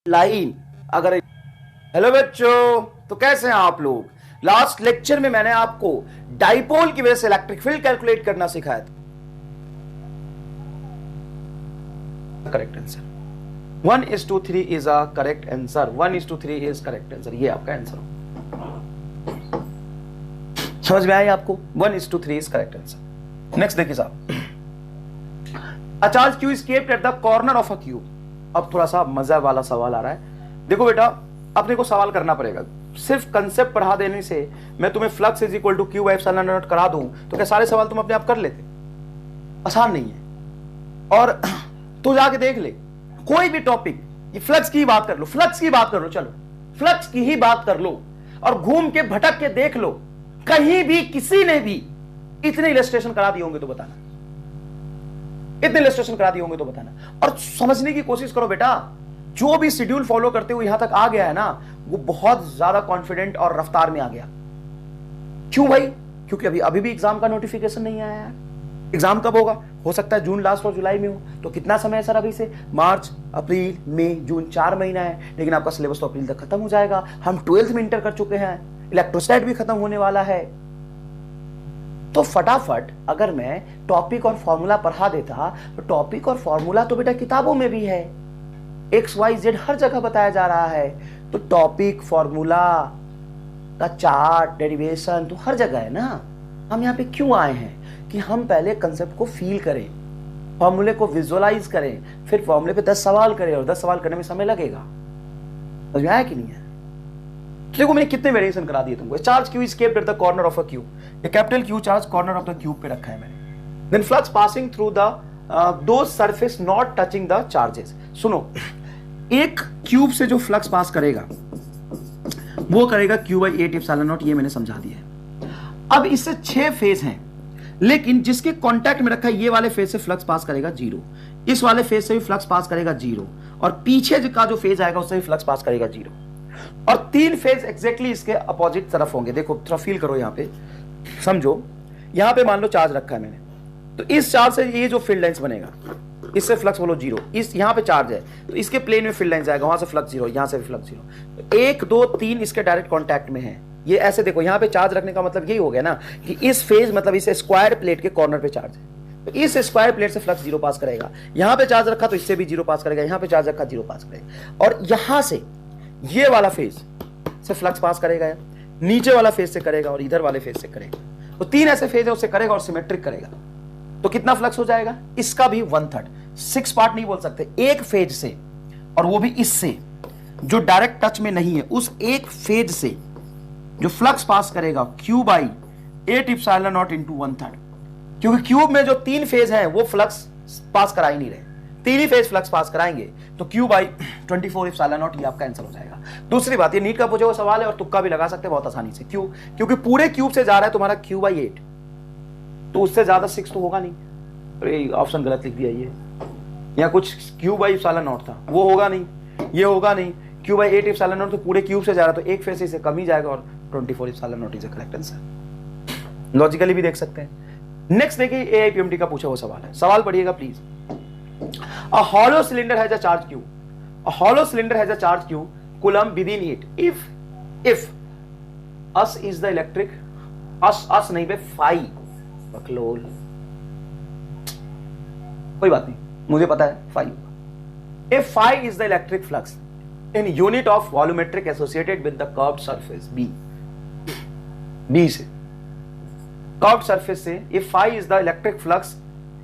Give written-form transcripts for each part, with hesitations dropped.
Line अगर। Hello बच्चों, तो कैसे हैं आप लोग? लास्ट लेक्चर में मैंने आपको डाइपोल की वजह से इलेक्ट्रिक फील्ड कैलकुलेट करना सिखाया था। Correct answer 1:3 is a correct answer. 1:3 is correct answer. ये आपका आंसर हो। समझ में आया आपको? 1:3 इज करेक्ट आंसर। नेक्स्ट देखिए साहब, a charge Q escaped at the corner of a cube. अब थोड़ा सा मजा वाला सवाल आ रहा है। देखो बेटा, अपने को सवाल करना पड़ेगा। सिर्फ कंसेप्ट पढ़ा देने से मैं तुम्हें flux is equal to Q by epsilon nought करा दूं तो क्या सारे सवाल तुम अपने आप कर लेते? आसान नहीं है। और तू जाके देख ले कोई भी टॉपिक, ये फ्लक्स की ही बात कर लो, फ्लक्स की बात कर लो, चलो फ्लक्स की ही बात कर लो और घूम के भटक के देख लो, कहीं भी किसी ने भी इतने इलस्ट्रेशन करा दिए होंगे तो बताना, इतने इलस्ट्रेशन करा दिए होंगे तो बताना। और समझने की कोशिश करो बेटा, जो भी शेड्यूल फॉलो करते हुए यहां तक आ गया है ना, वो बहुत ज्यादा कॉन्फिडेंट और रफ्तार में आ गया। क्यों भाई? क्योंकि अभी भी एग्जाम का नोटिफिकेशन नहीं आया यार। एग्जाम कब होगा? हो सकता है जून लास्ट और जुलाई में हो। तो कितना समय है सर अभी से? मार्च, अप्रैल, मई, जून, 4 महीना है। लेकिन आपका सिलेबस तो अप्रैल तक खत्म हो जाएगा। हम 12th में इंटर कर चुके हैं, इलेक्ट्रोस्टैट भी खत्म होने वाला है। तो फटाफट अगर मैं टॉपिक और फॉर्मूला पढ़ा देता, तो टॉपिक और फॉर्मूला तो बेटा किताबों में भी है, XYZ हर जगह बताया जा रहा है। तो टॉपिक, फॉर्मूला का चार्ट, डेरिवेशन तो हर जगह है ना। हम यहाँ पे क्यों आए हैं कि हम पहले कंसेप्ट को फील करें, फॉर्मूले को विजुअलाइज करें, फिर फॉर्मूले पे 10 सवाल करें और 10 सवाल करने में समय लगेगा। समझ में आया कि नहीं है? देखो मैंने कितने वेरिएशन करा दिए तुमको। Charge Q escaped at the corner of a cube. ये capital Q charge corner of the cube पे रखा है मैंने। Then flux passing through the दो surface not touching the charges. सुनो, एक क्यूब से जो फ्लक्स पास करेगा वो करेगा क्यू बाई 8 एप्सिलॉन नॉट। ये मैंने समझा दिया है। अब इससे 6 फेज हैं, लेकिन जिसके कांटेक्ट में रखा है ये वाले फेज से फ्लक्स पास करेगा 0, इस वाले फेज से भी फ्लक्स पास करेगा 0, और पीछे का जो फेज आएगा उससे भी फ्लक्स पास करेगा 0। और 3 फेज एग्जैक्टली इसके अपोजिट तरफ होंगे। देखो थोड़ा फील करो, यहां पे समझो। यहां पे मान लो चार्ज रखा है मैंने, तो इस चार्ज से ये जो फील्ड लाइंस बनेगा, इससे फ्लक्स बोलो 0। इस यहां पे चार्ज है तो इसके प्लेन में फील्ड लाइंस जाएगा, वहां से फ्लक्स 0, यहां से भी फ्लक्स 0। तो 1 2 3 इसके डायरेक्ट कांटेक्ट में है। ये ऐसे देखो, यहां पे चार्ज रखने का मतलब यही हो गया ना कि इस फेज मतलब इस स्क्वायर प्लेट के कॉर्नर पे चार्ज है, तो इस स्क्वायर प्लेट से फ्लक्स 0 पास करेगा। यहां पे चार्ज रखा तो इससे भी 0 पास करेगा, यहां पे चार्ज रखा 0 पास करेगा। और यहां से ये वाला फेज से फ्लक्स पास करेगा, नीचे वाला फेज से करेगा और इधर वाले फेज से करेगा। तो 3 ऐसे फेज है, उससे करेगा और सिमेट्रिक करेगा। तो कितना फ्लक्स हो जाएगा? इसका भी 1/3। 6 पार्ट नहीं बोल सकते, एक फेज से, और वो भी इससे जो डायरेक्ट टच में नहीं है, उस एक फेज से जो फ्लक्स पास करेगा Q by 8 epsilon not into 1/3। क्योंकि क्यूब में जो 3 फेज है वो फ्लक्स पास करा ही नहीं रहे, 3 ही फेज फ्लक्स पास कराएंगे। तो क्यू बाई 24 एप्सिलॉन नॉट, ये आपका आंसर हो जाएगा। दूसरी बात, ये नीट का पूछा हुआ सवाल है और तुक्का भी लगा सकते हैं बहुत आसानी से। क्यों? क्योंकि पूरे क्यूब से जा रहा है तुम्हारा क्यू बाई 8, तो उससे ज्यादा 6 तो होगा नहीं। अरे ऑप्शन गलत लिख दिया, ये यहाँ कुछ क्यू बाई एप्सिलॉन नॉट था, वो होगा नहीं, ये होगा नहीं। क्यू बाई 8 एप्सिलॉन नॉट तो पूरे क्यूब से जा रहा है, तो एक फेज से कम ही जाएगा, और 24 epsilon naught is the correct answer. Logically भी देख सकते हैं। नेक्स्ट देखिए, एआईपीएमटी का पूछा हुआ सवाल है। सवाल पढ़िएगा please. A hollow cylinder has a charge q. A hollow cylinder has a charge q coulomb within it. If us is the electric, us नहीं पे phi बकलोल, कोई बात नहीं, मुझे पता है phi होगा। If phi is the electric flux in unit of volumetric associated with the curved surface B से curved surface से, if phi is the electric flux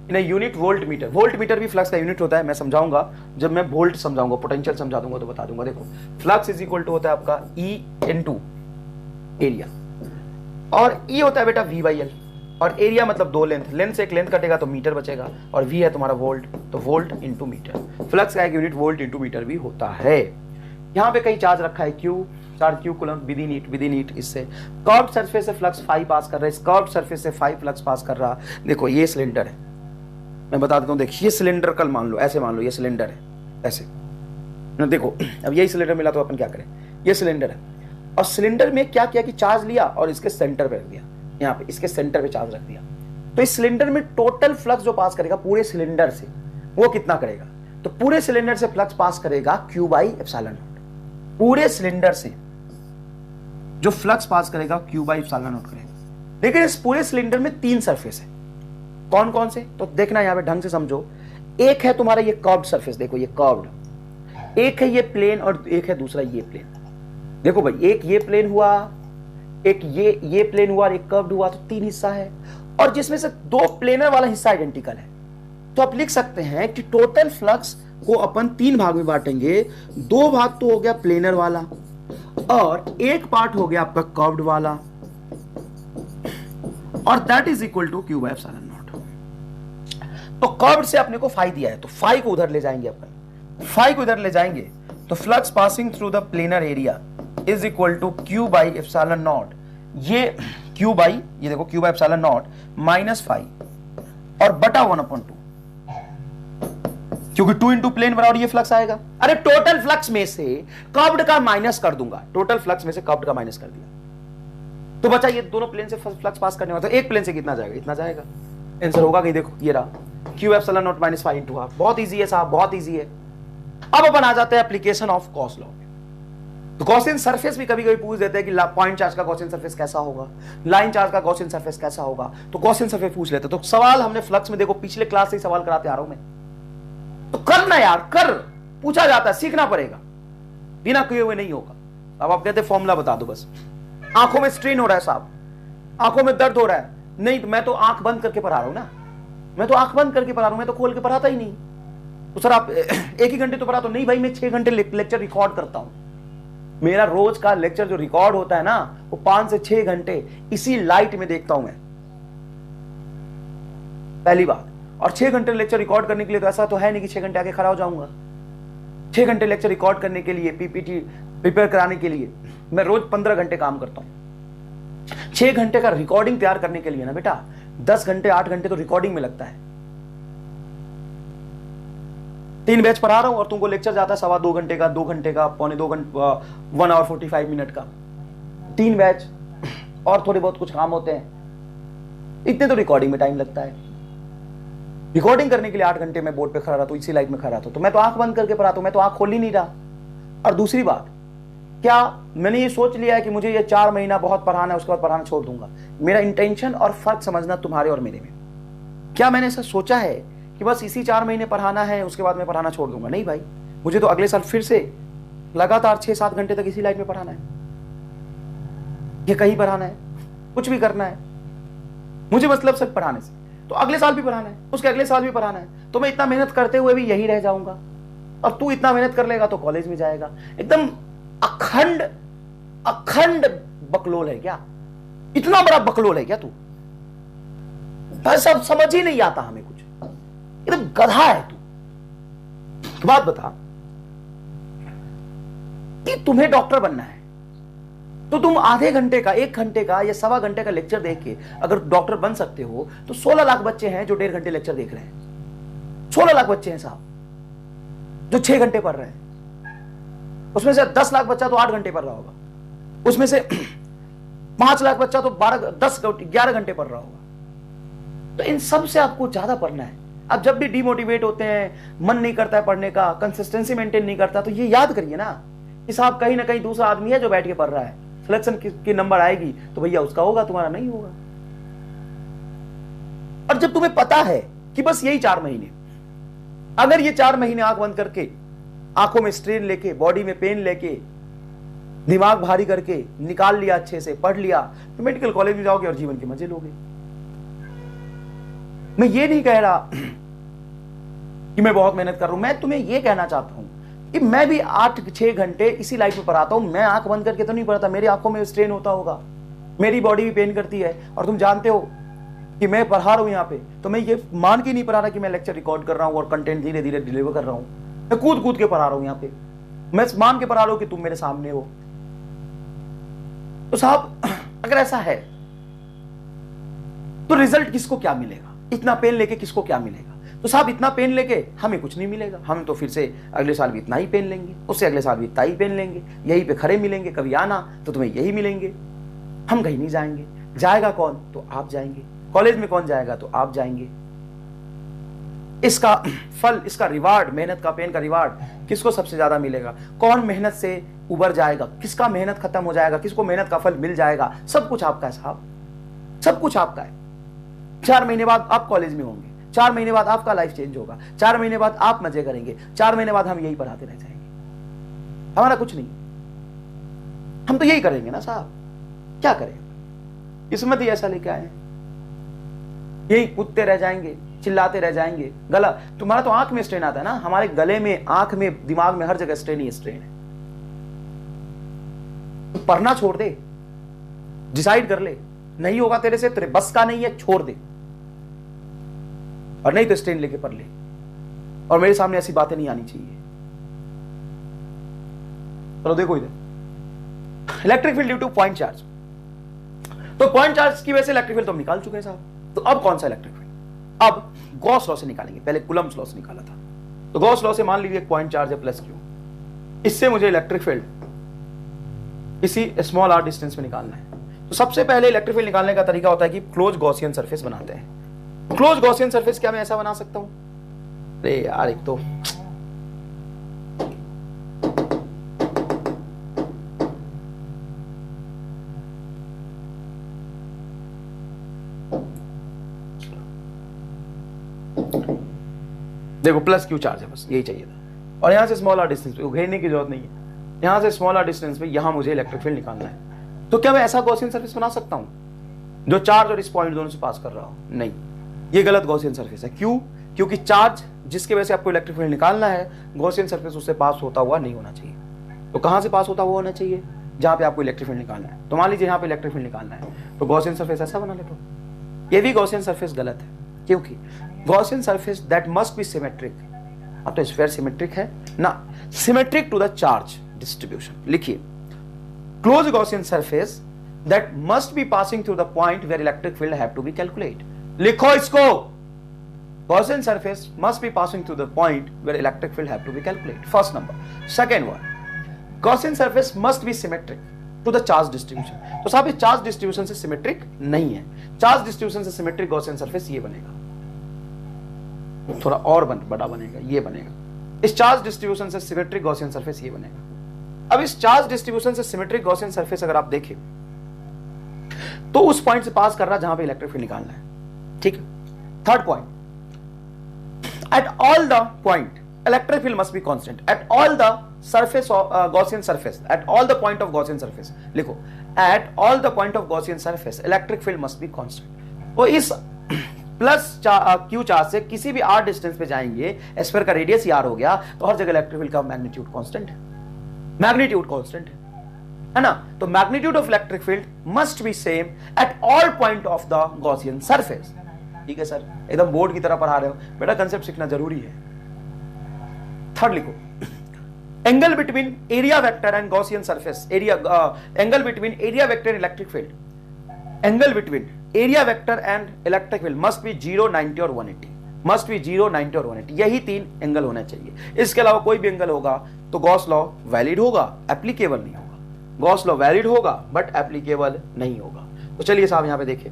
in unit volt meter. Volt meter भी flux का unit होता है, मैं समझाऊंगा जब मैं वोल्ट समझाऊंगा, पोटेंशियल समझा दूंगा तो बता दूंगा। देखो फ्लक्स इज इक्वल टू होता है आपका E इनटू एरिया, और E होता है बेटा V/L, और एरिया मतलब 2 लेंथ, लेंथ से एक लेंथ कटेगा तो मीटर बचेगा, और V है तुम्हारा वोल्ट, तो वोल्ट इंटू मीटर। फ्लक्स का एक यूनिट वोल्ट इंटू मीटर भी होता है। यहाँ पे कहीं चार्ज रखा है Q, charge Q coulomb within it. इससे कर्व्ड सरफेस से फ्लक्स 5 पास कर रहा है, इस कर्व्ड सरफेस से 5 फ्लक्स पास कर रहा। देखो ये सिलेंडर है, मैं बता देता हूँ। देखिए सिलेंडर कल मान लो, ऐसे मान लो ये सिलेंडर है, ऐसे ना। देखो अब यही सिलेंडर मिला तो अपन क्या करें, ये सिलेंडर है, और सिलेंडर में क्या किया कि चार्ज लिया और इसके सेंटर पे रख दिया, यहाँ पे इसके सेंटर पे चार्ज रख दिया। तो इस सिलेंडर में टोटल फ्लक्स जो पास करेगा पूरे सिलेंडर से, वो कितना करेगा? तो पूरे सिलेंडर से फ्लक्स पास करेगा Q बाई एप्सिलॉन नॉट। पूरे सिलेंडर से जो फ्लक्स पास करेगा Q बाई एप्सिलॉन नॉट करेगा। लेकिन इस पूरे सिलेंडर में 3 सरफेस है। कौन कौन से? तो देखना यहां पे ढंग से समझो। एक है तुम्हारा ये कर्व्ड सरफेस, देखो ये कर्व्ड, एक है ये प्लेन और एक है दूसरा ये प्लेन। देखो भाई, एक ये प्लेन हुआ, एक ये प्लेन हुआ और एक कर्व्ड हुआ, तो 3 हिस्सा है। और जिसमें से 2 प्लेनर वाला हिस्सा आइडेंटिकल है। तो आप लिख सकते हैं कि टोटल फ्लक्स को अपन 3 भाग में बांटेंगे। 2 भाग तो हो गया प्लेनर वाला और 1 पार्ट हो गया आपका कर्व्ड वाला, और that is equal to Q by epsilon not. तो कर्व्ड से अपने को फाई दिया है, तो फाई को उधर ले जाएंगे अपन। फाई को उधर ले जाएंगे तो flux passing through the planar area is equal to Q by epsilon nought. ये Q बाई, ये देखो Q by epsilon nought minus phi और बटा 1/2, क्योंकि 2 इंटू प्लेन बराबर ये फ्लक्स आएगा। अरे टोटल फ्लक्स में से कर्व्ड का माइनस कर दूंगा, टोटल फ्लक्स में से कर्व्ड का माइनस कर दिया तो बचा ये दोनों प्लेन से फ्लक्स पास करने वाला। तो एक प्लेन से कितना जाएगा? इतना जाएगा। आंसर होगा कि देखो ये रहा Q epsilon nought minus phi into half. बहुत इजी है साहब, बहुत इजी है। अब अपन आ जाते हैं एप्लीकेशन ऑफ गॉस लॉ। तो गॉसियन सरफेस भी कभी कभी पूछ देते हैं कि पॉइंट चार्ज का गॉसियन सरफेस कैसा होगा, लाइन चार्ज का गॉसियन सरफेस कैसा होगा, तो गॉसियन सरफेस पूछ लेते हैं। तो सवाल हमने फ्लक्स में देखो पिछले क्लास से ही सवाल कराते आ रहा हूं मैं, तो करना यार, कर, पूछा जाता है, सीखना पड़ेगा, बिना किए हुए नहीं होगा। अब आप कहते फॉर्मूला बता दो बस। आंखों में स्ट्रेन हो रहा है साहब, आंखों में दर्द हो रहा है, नहीं तो मैं तो आंख बंद करके पढ़ा रहा हूं ना, मैं तो आंख बंद करके पढ़ा रहा हूं, मैं तो खोल के पढ़ाता ही नहीं। तो सर आप 1 ही घंटे तो पढ़ा, तो नहीं भाई, मैं 6 घंटे लेक्चर रिकॉर्ड करता हूं। मेरा रोज का लेक्चर जो रिकॉर्ड होता है ना, वो 5 से 6 घंटे इसी लाइट में देखता हूं मैं, पहली बात। और 6 घंटे लेक्चर रिकॉर्ड करने के लिए तो ऐसा तो है नहीं कि 6 घंटे आके खड़ा हो जाऊंगा। 6 घंटे लेक्चर रिकॉर्ड करने के लिए, पीपीटी प्रिपेयर कराने के लिए मैं रोज 15 घंटे काम करता हूं। 6 घंटे का रिकॉर्डिंग तैयार करने के लिए ना बेटा 10 घंटे 8 घंटे तो रिकॉर्डिंग में लगता है। 3 बैच पढ़ा रहा हूं और तुमको लेक्चर जाता है 2.25 घंटे का, 2 घंटे का, पौने 2 घंटे, 1 आवर 45 मिनट का, 3 बैच और थोड़े बहुत कुछ काम होते हैं, इतने तो रिकॉर्डिंग में टाइम लगता है। रिकॉर्डिंग करने के लिए 8 घंटे मैं बोर्ड पे खड़ा रहता हूं, इसी लाइट में खड़ा रहता हूं, तो मैं तो आंख बंद करके पढ़ाता हूं, मैं तो आंख खोल ही नहीं रहा। और दूसरी बात, क्या मैंने ये सोच लिया है कि मुझे ये 4 महीना बहुत पढ़ाना है, उसके बाद पढ़ाना छोड़ दूंगा? मेरा इंटेंशन और फर्क समझना तुम्हारे और मेरे में। क्या मैंने ऐसा सोचा है कि बस इसी 4 महीने पढ़ाना है, उसके बाद मैं पढ़ाना छोड़ दूंगा? नहीं भाई, मुझे तो अगले साल फिर से लगातार 6-7 घंटे तक इसी लाइट में पढ़ाना है, ये कहीं पढ़ाना है, कुछ भी करना है, मुझे मतलब सिर्फ पढ़ाने से। तो अगले साल भी पढ़ाना है, उसके अगले साल भी पढ़ाना है, तो मैं इतना मेहनत करते हुए भी यही रह जाऊंगा। और तू इतना मेहनत कर लेगा तो कॉलेज में जाएगा। एकदम अखंड अखंड बकलोल है क्या? इतना बड़ा बकलोल है क्या तू? सब समझ ही नहीं आता हमें कुछ, एकदम गधा है तू। तो बात बता कि तुम्हें डॉक्टर बनना है तो तुम आधे घंटे का, 1 घंटे का या 1.25 घंटे का लेक्चर देख के अगर डॉक्टर बन सकते हो, तो 16 लाख बच्चे हैं जो 1.5 घंटे लेक्चर देख रहे हैं। 16 लाख बच्चे हैं साहब जो 6 घंटे पढ़ रहे हैं। उसमें से 10 लाख बच्चा तो 8 घंटे पढ़ रहा होगा, उसमें से 5 लाख बच्चा तो 11 घंटे पढ़ रहा होगा। तो इन सब से आपको ज्यादा पढ़ना है। अब जब भी डिमोटिवेट होते हैं, मन नहीं करता है पढ़ने का, कंसिस्टेंसी मेंटेन नहीं करता, तो ये याद करिए ना कि साहब कहीं ना कहीं दूसरा आदमी है जो बैठ के पढ़ रहा है। सिलेक्शन की नंबर आएगी तो भैया उसका होगा, तुम्हारा नहीं होगा। और जब तुम्हें पता है कि बस यही 4 महीने, अगर ये 4 महीने आंख बंद करके, आंखों में स्ट्रेन लेके, बॉडी में पेन लेके, दिमाग भारी करके निकाल लिया, अच्छे से पढ़ लिया, तो मेडिकल कॉलेज में जाओगे और जीवन के मजे लोगे। मैं ये नहीं कह रहा कि मैं बहुत मेहनत कर रहा हूं, मैं तुम्हें ये कहना चाहता हूं कि मैं भी 8-6 घंटे इसी लाइफ में पढ़ाता हूं। मैं आंख बंद करके तो नहीं पढ़ता, मेरी आंखों में स्ट्रेन होता होगा, मेरी बॉडी भी पेन करती है, और तुम जानते हो कि मैं पढ़ा रहा हूं यहाँ पे, तो मैं ये मान के नहीं पढ़ा रहा कि मैं लेक्चर रिकॉर्ड कर रहा हूं और कंटेंट धीरे धीरे डिलीवर कर रहा हूं। मैं कूद कूद के पढ़ा रहा हूं यहाँ पे, मैं मान के पढ़ा रहा हूं कि तुम मेरे सामने हो। तो साहब अगर ऐसा है तो रिजल्ट किसको क्या मिलेगा? इतना पेन लेके किसको क्या मिलेगा? तो साहब इतना पेन लेके हमें कुछ नहीं मिलेगा, हम तो फिर से अगले साल भी इतना ही पेन लेंगे, उससे अगले साल भी इतना ही पेन लेंगे, यहीं पे खड़े मिलेंगे, कभी आना तो तुम्हें यही मिलेंगे, हम कहीं नहीं जाएंगे। जाएगा कौन? तो आप जाएंगे। कॉलेज में कौन जाएगा? तो आप जाएंगे। इसका फल, इसका रिवार्ड, मेहनत का पेन का रिवार्ड किसको सबसे ज्यादा मिलेगा, कौन मेहनत से उबर जाएगा, किसका मेहनत खत्म हो जाएगा, किसको मेहनत का फल मिल जाएगा, सब कुछ आपका है साहब, सब कुछ आपका है। 4 महीने बाद आप कॉलेज में होंगे, 4 महीने बाद आपका लाइफ चेंज होगा, 4 महीने बाद आप मजे करेंगे, 4 महीने बाद हम यही पढ़ाते रह जाएंगे, हमारा कुछ नहीं, हम तो यही करेंगे ना साहब, क्या करें, किस्मत ही ऐसा लेके आए हैं, यही कूदते रह जाएंगे, चिल्लाते रह जाएंगे। गला तुम्हारा तो आंख में स्ट्रेन आता है ना, हमारे गले में, आंख में, दिमाग में, हर जगह स्ट्रेन ही स्ट्रेन है। तो पढ़ना छोड़ दे, डिसाइड कर ले, नहीं होगा तेरे से, तेरे बस का नहीं है, छोड़ दे, और नहीं तो स्ट्रेन लेके पढ़ ले, और मेरे सामने ऐसी बातें नहीं आनी चाहिए। चलो देखो इधर, electric field due two point charge, तो पॉइंट चार्ज की वजह से इलेक्ट्रिक फील्ड तो हम निकाल चुके हैं साहब। तो अब कौन सा इलेक्ट्रिक फील्ड, अब गॉस लॉ से निकालेंगे, पहले कूलम्ब्स लॉ से निकाला था। तो गॉस लॉ से मान लीजिए पॉइंट चार्ज है प्लस क्यू, इससे मुझे इलेक्ट्रिक फील्ड इसी स्मॉल आर डिस्टेंस में निकालना है। तो सबसे पहले इलेक्ट्रिक फील्ड निकालने का तरीका होता है कि क्लोज गॉसियन सरफेस बनाते हैं। क्लोज गॉसियन सरफेस क्या मैं ऐसा बना सकता हूं, अरे यार एक तो देखो प्लस क्यू चार्ज है, बस यही चाहिए था, और यहां से स्मॉल आर डिस्टेंस पे घेरने की जरूरत नहीं है, यहां से स्मॉल आर डिस्टेंस पे यहां मुझे इलेक्ट्रिक फील्ड निकालना है। तो क्या मैं ऐसा गॉसियन सरफेस बना सकता हूं जो चार्ज और इस पॉइंट दोनों से पास कर रहा हूं, नहीं, ये गलत गॉसियन सरफेस है। क्यों, क्योंकि चार्ज जिसकी वजह से आपको इलेक्ट्रिक फील्ड निकालना है, गॉसियन सरफेस उससे पास होता हुआ नहीं होना चाहिए। तो कहां से पास होता हुआ होना चाहिए, जहां पे आपको इलेक्ट्रिक फील्ड निकालना है। तो मान लीजिए यहां पे इलेक्ट्रिक फील्ड निकालना है, तो गॉसियन सरफेस ऐसा बना लेते हो, ये भी गॉसियन सरफेस गलत है, क्योंकि Gaussian surface that must be symmetric, अब तो स्फीयर सिमेट्रिक है ना, symmetric to the charge distribution. लिखिए, close Gaussian surface that must be passing through the point where electric field have to be calculate. लिखो इसको, Gaussian surface must be passing through the point where electric field have to be calculate, first number. Second one, Gaussian surface must be symmetric to the charge distribution. तो साहब ये charge distribution से symmetric नहीं है, charge distribution से symmetric Gaussian surface ये बनेगा, थोड़ा और बड़ा बनेगा, ये बनेगा। इस चार्ज डिस्ट्रीब्यूशन से सिमेट्रिक गॉसियन सरफेस ये बनेगा। अब इस चार्ज डिस्ट्रीब्यूशन से सिमेट्रिक गॉसियन सरफेस अगर आप देखें तो उस पॉइंट से पास कर रहा जहां पे इलेक्ट्रिक फील्ड निकालना है, ठीक है। Third point, at all the point electric field must be constant at all the surface of Gaussian surface, at all the point of Gaussian surface. लिखो, at all the point of Gaussian surface electric field must be constant. तो इस plus Q charge से किसी भी are distance पे जाएंगे, sphere का radius he are हो गया, तो हर जगह इलेक्ट्रिक फील्ड का मैग्नीट्यूड कांस्टेंट है, मैग्नीट्यूड कांस्टेंट है ना। तो magnitude of electric field must B same at all point of the Gaussian surface. ठीक है सर, एकदम बोर्ड की तरह पढ़ा रहे हो बेटा, कंसेप्ट सीखना जरूरी है। थर्ड लिखो, angle between area vector and Gaussian surface, area angle between area vector and electric field, angle between area vector and electric field must B 0, 90 और 180, मस्ट बी 0, 90 और 180, यही 3 एंगल होना चाहिए। इसके अलावा कोई भी एंगल होगा तो गॉस लॉ वैलिड होगा, एप्लीकेबल नहीं होगा। गॉस लॉ वैलिड होगा बट एप्लीकेबल नहीं होगा। तो चलिए साहब यहां पे देखिए,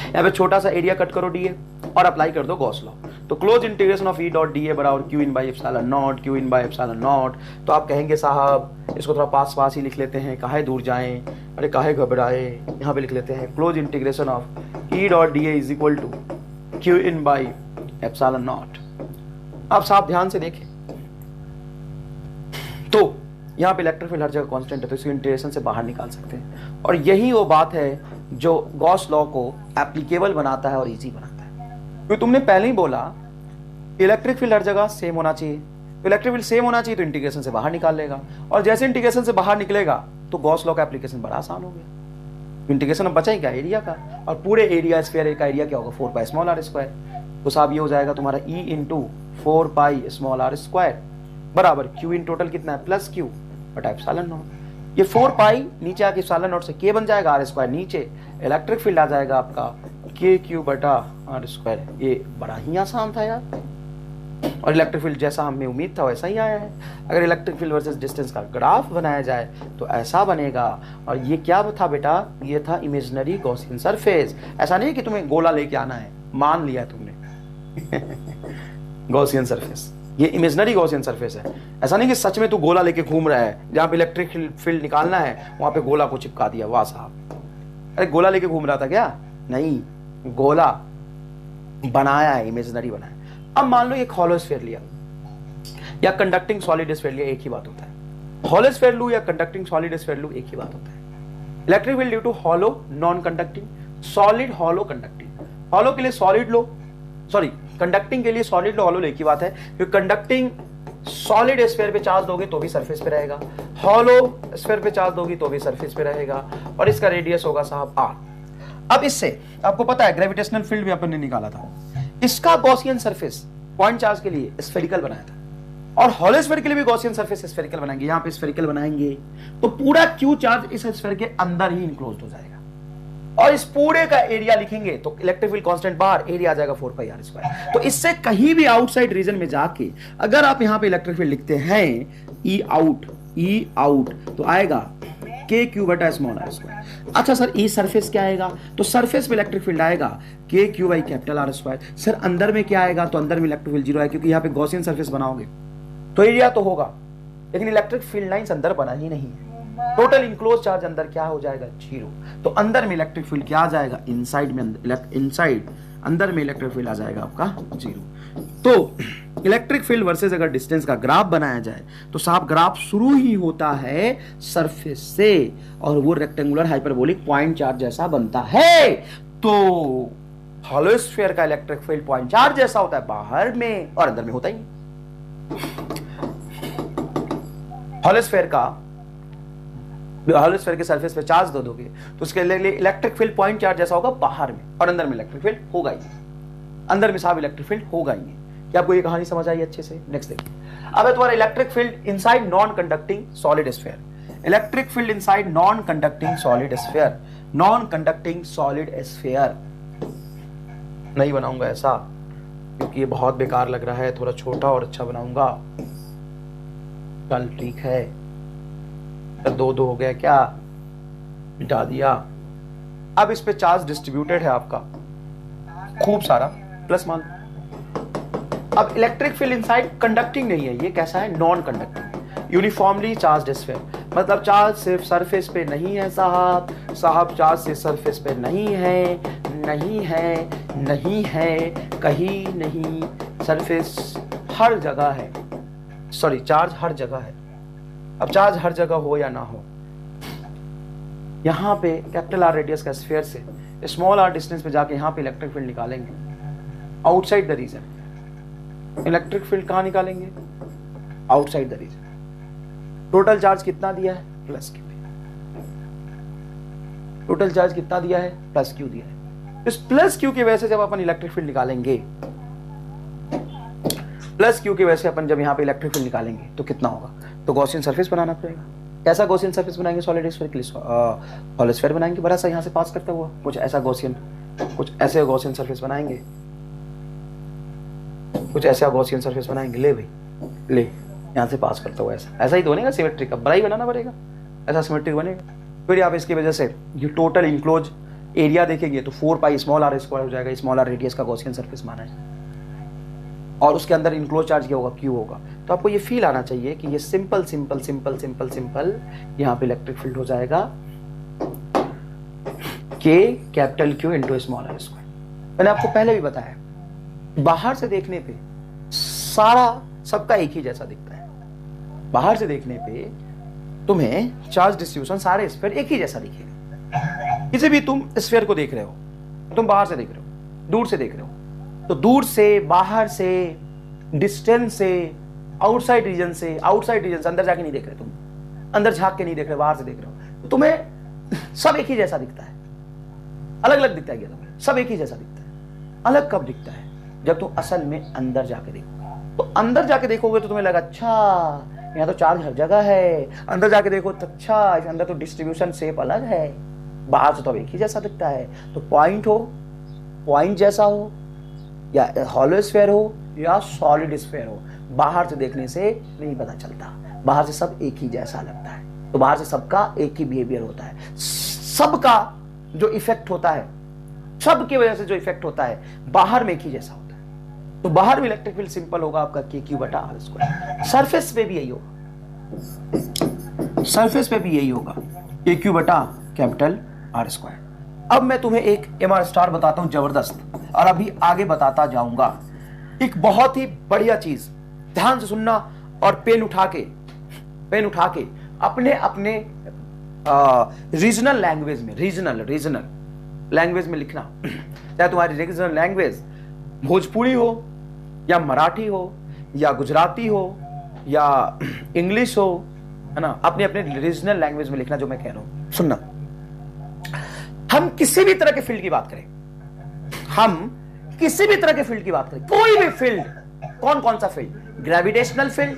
यहां पे छोटा सा एरिया कट करो डीए और अप्लाई कर दो गॉस लॉ। तो close integration of E dot D A बराबर Q in by epsilon naught, Q in by epsilon not. तो आप कहेंगे साहब इसको थोड़ा पास पास ही लिख लेते हैं, काहे दूर जाएं, अरे काहे घबराए, यहां पे लिख लेते हैं close integration of E dot D A is equal to Q in by epsilon nought. अब साहब ध्यान से देखें, तो यहां पे इलेक्ट्रिक फील्ड हर जगह कांस्टेंट है, तो इसको इंटीग्रेशन से बाहर निकाल सकते हैं। और यही वो बात है जो गॉस लॉ को एप्लीकेबल बनाता है और इजी बनाता है। क्योंकि तुमने पहले ही बोला इलेक्ट्रिक फील्ड हर जगह सेम होना चाहिए, तो इलेक्ट्रिक फील्ड सेम होना चाहिए तो इंटीग्रेशन से बाहर निकाल लेगा, और जैसे इंटीग्रेशन से बाहर निकलेगा तो गॉस लॉ का एप्लीकेशन बड़ा आसान हो गया। इंटीग्रेशन अब बचा ही क्या, एरिया का, और पूरे एरिया स्फीयर का एरिया क्या होगा 4 पाई स्मॉल आर स्क्वायर। तो साहब ये हो जाएगा तुम्हारा E into 4 pi small R square बराबर क्यू इन टोटल कितना है प्लस क्यू बटा एप्सिलॉन नॉट। ये 4 पाई नीचे आके एप्सिलॉन नॉट से के बन जाएगा, आर स्क्वायर नीचे, इलेक्ट्रिक फील्ड आ जाएगा आपका के क्यू बटा आर स्क्वायर। ये बड़ा ही आसान था यार, और इलेक्ट्रिक फील्ड जैसा हमें उम्मीद था वैसा ही आया है। अगर इलेक्ट्रिक फील्ड वर्सेस डिस्टेंस का ग्राफ बनाया जाए तो ऐसा बनेगा। और ये क्या था बेटा, ये था इमेजिनरी गॉसियन सरफेस। ऐसा नहीं है कि तुम्हें गोला लेके आना है, मान लिया है तुमने, गॉसियन सरफेस, ये इमेजिनरी गॉसियन सरफेस है। ऐसा नहीं कि सच में तू गोला लेके घूम रहा है, जहां पे इलेक्ट्रिक फील्ड निकालना है वहां पे गोला को चिपका दिया, वाह साहब। अरे गोला लेके घूम रहा था क्या? नहीं, गोला बनाया है, इमेजिनरी बनाया। अब मान लो एक हॉलो स्फीयर लिया या कंडक्टिंग सॉलिड स्फीयर लिया, एक ही बात होता है। हॉलो स्फीयर लूं या कंडक्टिंग सॉलिड स्फीयर लूं, एक ही बात होता है। Electric field due to hollow non conducting, solid hollow conducting. Hollow के लिए सॉलिड लो, सॉरी कंडक्टिंग के लिए सॉलिड लो, हॉलो लो, एक ही बात है। क्योंकि कंडक्टिंग सॉलिड स्फीयर पे चार्ज दोगे तो भी सरफेस पे रहेगा, हॉलो स्फीयर पे चार्ज दोगे तो भी सरफेस पे रहेगा, और इसका रेडियस होगा साहब r। अब इससे आपको पता है ग्रेविटेशनल फील्ड भी अपन ने निकाला था, इसका गॉसियन सरफेस पॉइंट चार्ज के लिए स्फेरिकल बनाया था, और हॉलो स्फीयर के लिए भी गॉसियन सरफेस स्फेरिकल बनाएंगे। यहां पे स्फेरिकल बनाएंगे तो पूरा क्यू चार्ज इस स्फीयर के अंदर ही इनक्लोज्ड हो जाएगा, और इस पूरे का एरिया लिखेंगे तो इलेक्ट्रिक फील्ड कांस्टेंट बाहर, एरिया आ जाएगा 4πr²। तो इससे कहीं भी आउटसाइड रीजन में जाके अगर आप यहां पे इलेक्ट्रिक फील्ड लिखते हैं ई आउट तो आएगा k⁴ अच्छा सर ई सरफेस क्या आएगा? तो सरफेस में इलेक्ट्रिक फील्ड आएगा k⁴R²। सर अंदर में क्या आएगा? तो अंदर में इलेक्ट्रिक फील्ड 0 है, क्योंकि यहां पे गॉसियन सरफेस बनाओगे तो एरिया तो होगा, लेकिन इलेक्ट्रिक फील्ड लाइंस अंदर बना ही नहीं है। टोटल इनक्लोज चार्ज अंदर क्या हो जाएगा? 0। तो अंदर में इलेक्ट्रिक फील्ड क्या आ जाएगा? इनसाइड में इनसाइड अंदर में इलेक्ट्रिक फील्ड आ जाएगा आपका 0। तो इलेक्ट्रिक फील्ड वर्सेस अगर डिस्टेंस का ग्राफ बनाया जाए तो साहब ग्राफ शुरू ही होता है सरफेस से, और वो रेक्टेंगुलर हाइपरबोलिक पॉइंट चार्ज जैसा बनता है। तो हॉलो स्फीयर का इलेक्ट्रिक फील्ड पॉइंट चार्ज जैसा होता है बाहर में, और अंदर में होता ही नहीं। हॉलो स्फीयर के सरफेस पे चार्ज दो दोगे तो उसके लिए इलेक्ट्रिक फील्ड पॉइंट चार्ज जैसा होगा बाहर में, और अंदर में इलेक्ट्रिक फील्ड होगा ही नहीं। अंदर में साहब इलेक्ट्रिक फील्ड होगा ही नहीं। क्या आपको ये कहानी समझ आई अच्छे से? नेक्स्ट देखिए, अब तुम्हारा electric field inside non conducting solid sphere. Electric field inside non conducting solid sphere, non conducting solid sphere नहीं बनाऊंगा ऐसा, क्योंकि ये बहुत बेकार लग रहा है, थोड़ा छोटा और अच्छा बनाऊंगा। चल ठीक है, दो हो गया क्या? मिटा दिया। अब इस पे चार्ज डिस्ट्रीब्यूटेड है आपका खूब सारा, प्लस मान। अब इलेक्ट्रिक फील्ड इनसाइड कंडक्टिंग नहीं है, ये कैसा है? Non conducting, uniformly charge sphere. मतलब चार्ज सिर्फ सरफेस पे नहीं है साहब चार्ज सिर्फ सरफेस पे नहीं है, कहीं नहीं, सरफेस हर जगह है, सॉरी चार्ज हर जगह है। अब चार्ज हर जगह हो या ना हो, यहां पे कैपिटल R रेडियस का स्फीयर से स्मॉल r डिस्टेंस पे जाके यहां पे इलेक्ट्रिक फील्ड निकालेंगे outside the region. Electric field कहां निकालेंगे? Outside the region. Total charge कितना दिया है? Plus Q. टोटल चार्ज कितना दिया है? प्लस क्यू दिया है। इस प्लस क्यू की वजह से जब अपन इलेक्ट्रिक फील्ड निकालेंगे, प्लस क्यू की वजह से अपन जब यहां पे इलेक्ट्रिक फील्ड निकालेंगे तो कितना होगा? तो गॉसियन सरफेस बनाना पड़ेगा। कैसा गॉसियन सरफेस बनाएंगे? सॉलिड स्फीयर के लिए हॉलो स्फीयर बनाएंगे, बड़ा सा यहां से पास करता हुआ कुछ ऐसा गॉसियन, कुछ ऐसे गॉसियन सरफेस बनाएंगे, कुछ ऐसा गॉसियन सरफेस बनाएंगे। ले भाई ले, यहां से पास करता हुआ ऐसा ही तो बनेगा सिमेट्रिक। अब बड़ा ही बनाना पड़ेगा, ऐसा सिमेट्रिक बनेगा। फिर आप इसकी वजह से ये टोटल इंक्लोज एरिया देखेंगे तो 4πr² हो जाएगा। स्मॉल r रेडियस का गॉसियन सरफेस माना है, और उसके अंदर इनक्लोज चार्ज क्या होगा? क्यू होगा। तो आपको ये फील आना चाहिए कि ये सिंपल यहां पे इलेक्ट्रिक फील्ड हो जाएगा K⁻Q × स्मॉल r²। मैंने आपको पहले भी बताया, बाहर से देखने पे सारा सबका एक ही जैसा दिखता है। बाहर से देखने पे तुम्हें चार्ज डिस्ट्रीब्यूशन सारे स्फीयर एक ही जैसा दिखेगा। किसी भी तुम स्फीयर को देख रहे हो, तुम बाहर से देख रहे हो, दूर से देख रहे हो, तो दूर से, बाहर से, डिस्टेंस से, आउटसाइड रीजन से अंदर जाके नहीं देख रहे, तुम अंदर झांक के नहीं देख रहे, बाहर से देख रहे हो, तो तुम्हें सब एक ही जैसा दिखता है। अलग अलग दिखता है क्या तुम्हें? सब एक ही जैसा दिखता है। अलग कब दिखता है? जब तुम असल में अंदर जाके देखो। तो अंदर जाके देखोगे तो तुम्हें लगा अच्छा यहाँ तो चार्ज हर जगह है। अंदर जाके देखो तो अच्छा इस अंदर तो डिस्ट्रीब्यूशन शेप अलग है, बाहर से तो अब एक ही जैसा दिखता है। तो पॉइंट जैसा हो या हॉलो स्फीयर हो या सॉलिड स्फीयर हो, बाहर से देखने से नहीं पता चलता। बाहर से सब एक ही जैसा लगता है, तो बाहर से सबका एक ही बिहेवियर होता है। सबका जो इफेक्ट होता है, सब की वजह से जो इफेक्ट होता है बाहर में एक ही जैसा होता है। तो बाहर भी इलेक्ट्रिक फील्ड सिंपल होगा आपका के क्यू बटा आर स्क्वायर। सरफेस पे भी यही होगा, सरफेस पे भी यही होगा के क्यू बटा कैपिटल आर स्क्वायर। अब मैं तुम्हें एक एम आर स्टार बताता हूं जबरदस्त, और अभी आगे बताता जाऊंगा एक बहुत ही बढ़िया चीज। ध्यान से सुनना और पेन उठा के अपने अपने रीजनल लैंग्वेज में, रीजनल लैंग्वेज में लिखना। चाहे तुम्हारी रीजनल लैंग्वेज भोजपुरी हो या मराठी हो या गुजराती हो या इंग्लिश हो, है ना, अपने अपने रीजनल लैंग्वेज में लिखना जो मैं कह रहा हूं। सुनना, हम किसी भी तरह के फील्ड की बात करें, कोई भी फील्ड, कौन सा field, gravitational field,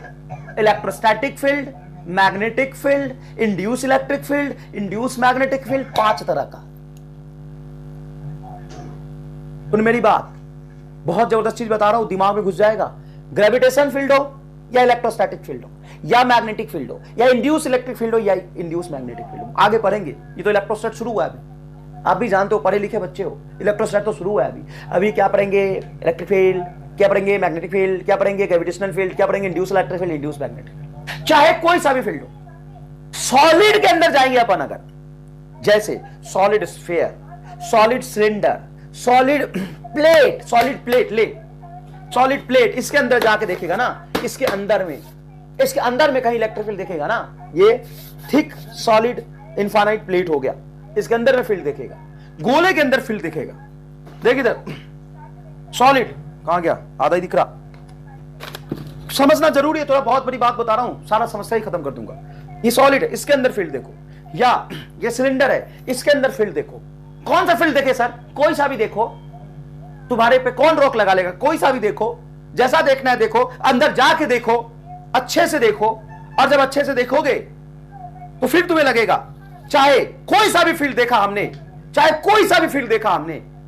electrostatic field, magnetic field, induce electric field, induce magnetic field, 5 तरह का। सुन मेरी बात, बहुत जबरदस्त चीज बता रहा हूं, दिमाग में घुस जाएगा। ग्रेविटेशन फील्ड हो या इलेक्ट्रोस्टैटिक फील्ड हो या मैग्नेटिक फील्ड हो या इंड्यूस इलेक्ट्रिक फील्ड हो या इंड्यूस मैग्नेटिक फील्ड हो, आगे पढ़ेंगे। ये तो इलेक्ट्रोस्टैट शुरू हुआ है अभी, आप भी जानते हो, पढ़े लिखे बच्चे हो। इलेक्ट्रोस्टैट तो शुरू हुआ है अभी क्या पढ़ेंगे, इलेक्ट्रिक फील्ड, क्या पढ़ेंगे मैग्नेटिक फील्ड, क्या पढ़ेंगे ग्रेविटेशनल फील्ड, क्या पढ़ेंगे induce electric field, induce magnetic field, चाहे कोई सा भी फील्ड हो। सॉलिड के अंदर जाएंगे अपन, अगर जैसे solid sphere, solid cylinder, solid plate, इसके अंदर जाके देखेगा ना, इसके अंदर में कहीं इलेक्ट्रिक फील्ड देखेगा ना, ये थिक सॉलिड इनफाइनाइट प्लेट हो गया, इसके अंदर में फील्ड देखेगा, गोले के अंदर फील्ड दिखेगा। देख इधर, सॉलिड कहां गया, आधा ही दिख रहा, समझना जरूरी है, थोड़ा बहुत बड़ी बात बता रहा हूं, सारा समस्या ही खत्म कर दूंगा। ये सॉलिड है, इसके अंदर फील्ड देखो, या ये सिलेंडर है, इसके अंदर फील्ड देखो। कौन सा फील्ड देखे सर, कोई सा भी देखो, तुम्हारे पे कौन रोक लगा लेगा, कोई सा भी देखो, जैसा देखना है देखो, अंदर जाके देखो, अच्छे से देखो, और जब अच्छे से देखोगे तो फिर तुम्हें लगेगा चाहे कोई सा भी फील्ड देखा हमने,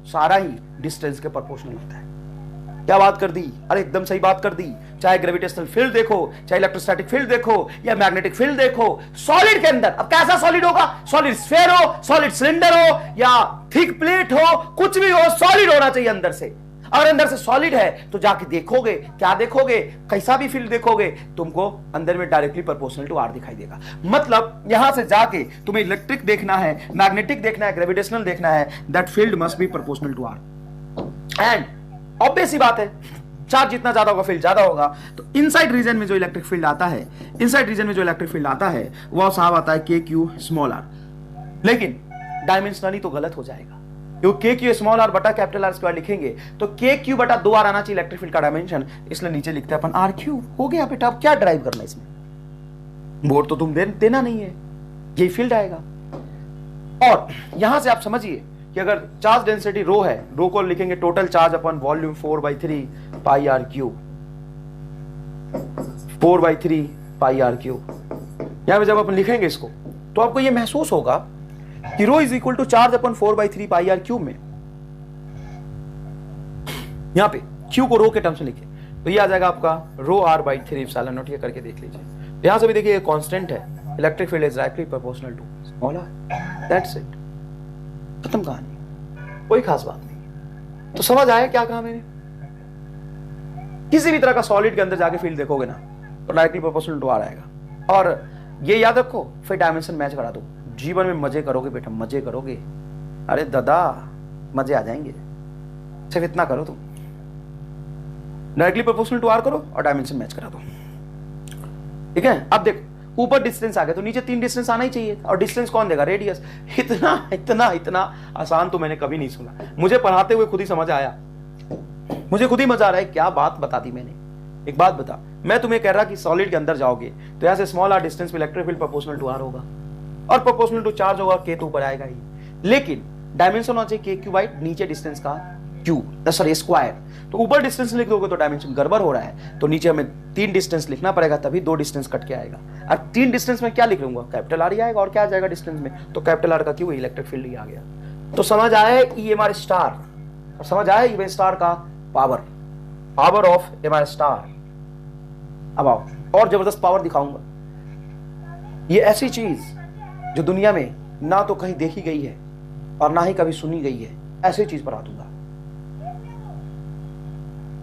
सारा ही डिस्टेंस के प्रोपोर्शनल होता है। क्या बात कर दी, अरे एकदम सही बात कर दी। चाहे ग्रेविटेशनल फील्ड देखो, चाहे इलेक्ट्रोस्टैटिक फील्ड देखो या मैग्नेटिक फील्ड देखो, सॉलिड के अंदर, अब कैसा सॉलिड होगा, सॉलिड स्फीयर हो, सॉलिड सिलेंडर हो या थिक प्लेट हो, कुछ भी हो, सॉलिड होना चाहिए अंदर से। अगर अंदर से सॉलिड है तो जाके देखोगे, क्या देखोगे, कैसा भी फील्ड देखोगे, तुमको अंदर में डायरेक्टली प्रोपोर्शनल टू आर दिखाई देगा। मतलब यहां से जाके तुम्हें इलेक्ट्रिक देखना है, मैग्नेटिक देखना है, ग्रेविटेशनल देखना है, that field must be proportional to R. And obvious ही बात है, चार्ज जितना ज्यादा होगा फील्ड ज्यादा होगा। तो इनसाइड रीजन में जो इलेक्ट्रिक फील्ड आता है, वो साहब आता है के क्यू स्मॉल आर। लेकिन डायमेंशनली तो गलत हो जाएगा, क्योंकि के क्यू स्मॉल आर बटा कैपिटल आर स्क्वायर लिखेंगे तो के क्यू बटा 2r आना चाहिए इलेक्ट्रिक फील्ड का डायमेंशन, इसलिए नीचे लिखते हैं अपन आर क्यूब। हो गया बेटा, अब क्या ड्राइव करना इसमें, बोर्ड तो तुम देना नहीं है, यही फील्ड आएगा। और यहां से आप समझिए कि अगर चार्ज डेंसिटी रो है, रो को लिखेंगे टोटल चार्ज अपन volume 4/3 pi R cube, 4/3 pi R cube. यहां पे जब अपन लिखेंगे इसको तो आपको यह महसूस होगा कि rho is equal to charge upon 4/3 pi R cube में। यहां पे क्यू को रो के टर्म्स में लिखे तो ये आ जाएगा आपका रो r by 3 एप्सिलॉन नॉट। ये करके देख लीजिए, यहां से भी देखिए कांस्टेंट है, electric field is directly proportional to small r, that's it, खत्म कहानी, कोई खास बात नहीं। तो समझ आया क्या कहा मैंने। किसी भी तरह का सॉलिड के अंदर जाके फील्ड देखोगे ना तो डायरेक्टली प्रोपोर्शनल टू आर आएगा। और ये याद रखो, फिर डायमेंशन मैच करा दो, जीवन में मजे करोगे बेटा, मजे करोगे, अरे दादा मजे आ जाएंगे। सिर्फ इतना करो तुम, डायरेक्टली प्रोपोर्शनल टू आर करो और डायमेंशन मैच करा दो, ठीक है। अब देखो ऊपर डिस्टेंस आ गया तो नीचे 3 डिस्टेंस आना ही चाहिए, और डिस्टेंस कौन देगा, रेडियस। इतना इतना इतना आसान तो मैंने कभी नहीं सुना, मुझे पढ़ाते हुए खुद ही समझ आया, मुझे खुद ही मजा आ रहा है, क्या बात बता दी मैंने। एक बात बता, मैं तुम्हें कह रहा कि सॉलिड के अंदर जाओगे तो यहां से स्मॉल आर डिस्टेंस में electric field proportional to R होगा, और प्रोपोर्शनल टू चार्ज होगा, के तो ऊपर आएगा ही, लेकिन डायमेंशन होना चाहिए के क्यू बाई नीचे डिस्टेंस का क्यू, सॉरी स्क्वायर। तो ऊपर डिस्टेंस लिख दोगे तो डायमेंशन गड़बड़ हो रहा है, तो नीचे हमें 3 डिस्टेंस लिखना पड़ेगा, तभी 2 डिस्टेंस कट के आएगा। और 3 डिस्टेंस में क्या लिख लूंगा, कैपिटल आर ही आएगा, और क्या आ जाएगा डिस्टेंस में, तो कैपिटल आर का क्यू इलेक्ट्रिक फील्ड ही आ गया। तो समझ आया EMR स्टार, और समझ आया EMR स्टार का पावर ऑफ EMR स्टार। अब आओ और जबरदस्त पावर दिखाऊंगा, ये ऐसी चीज जो दुनिया में ना तो कहीं देखी गई है और ना ही कभी सुनी गई है, ऐसी चीज बता दूंगा।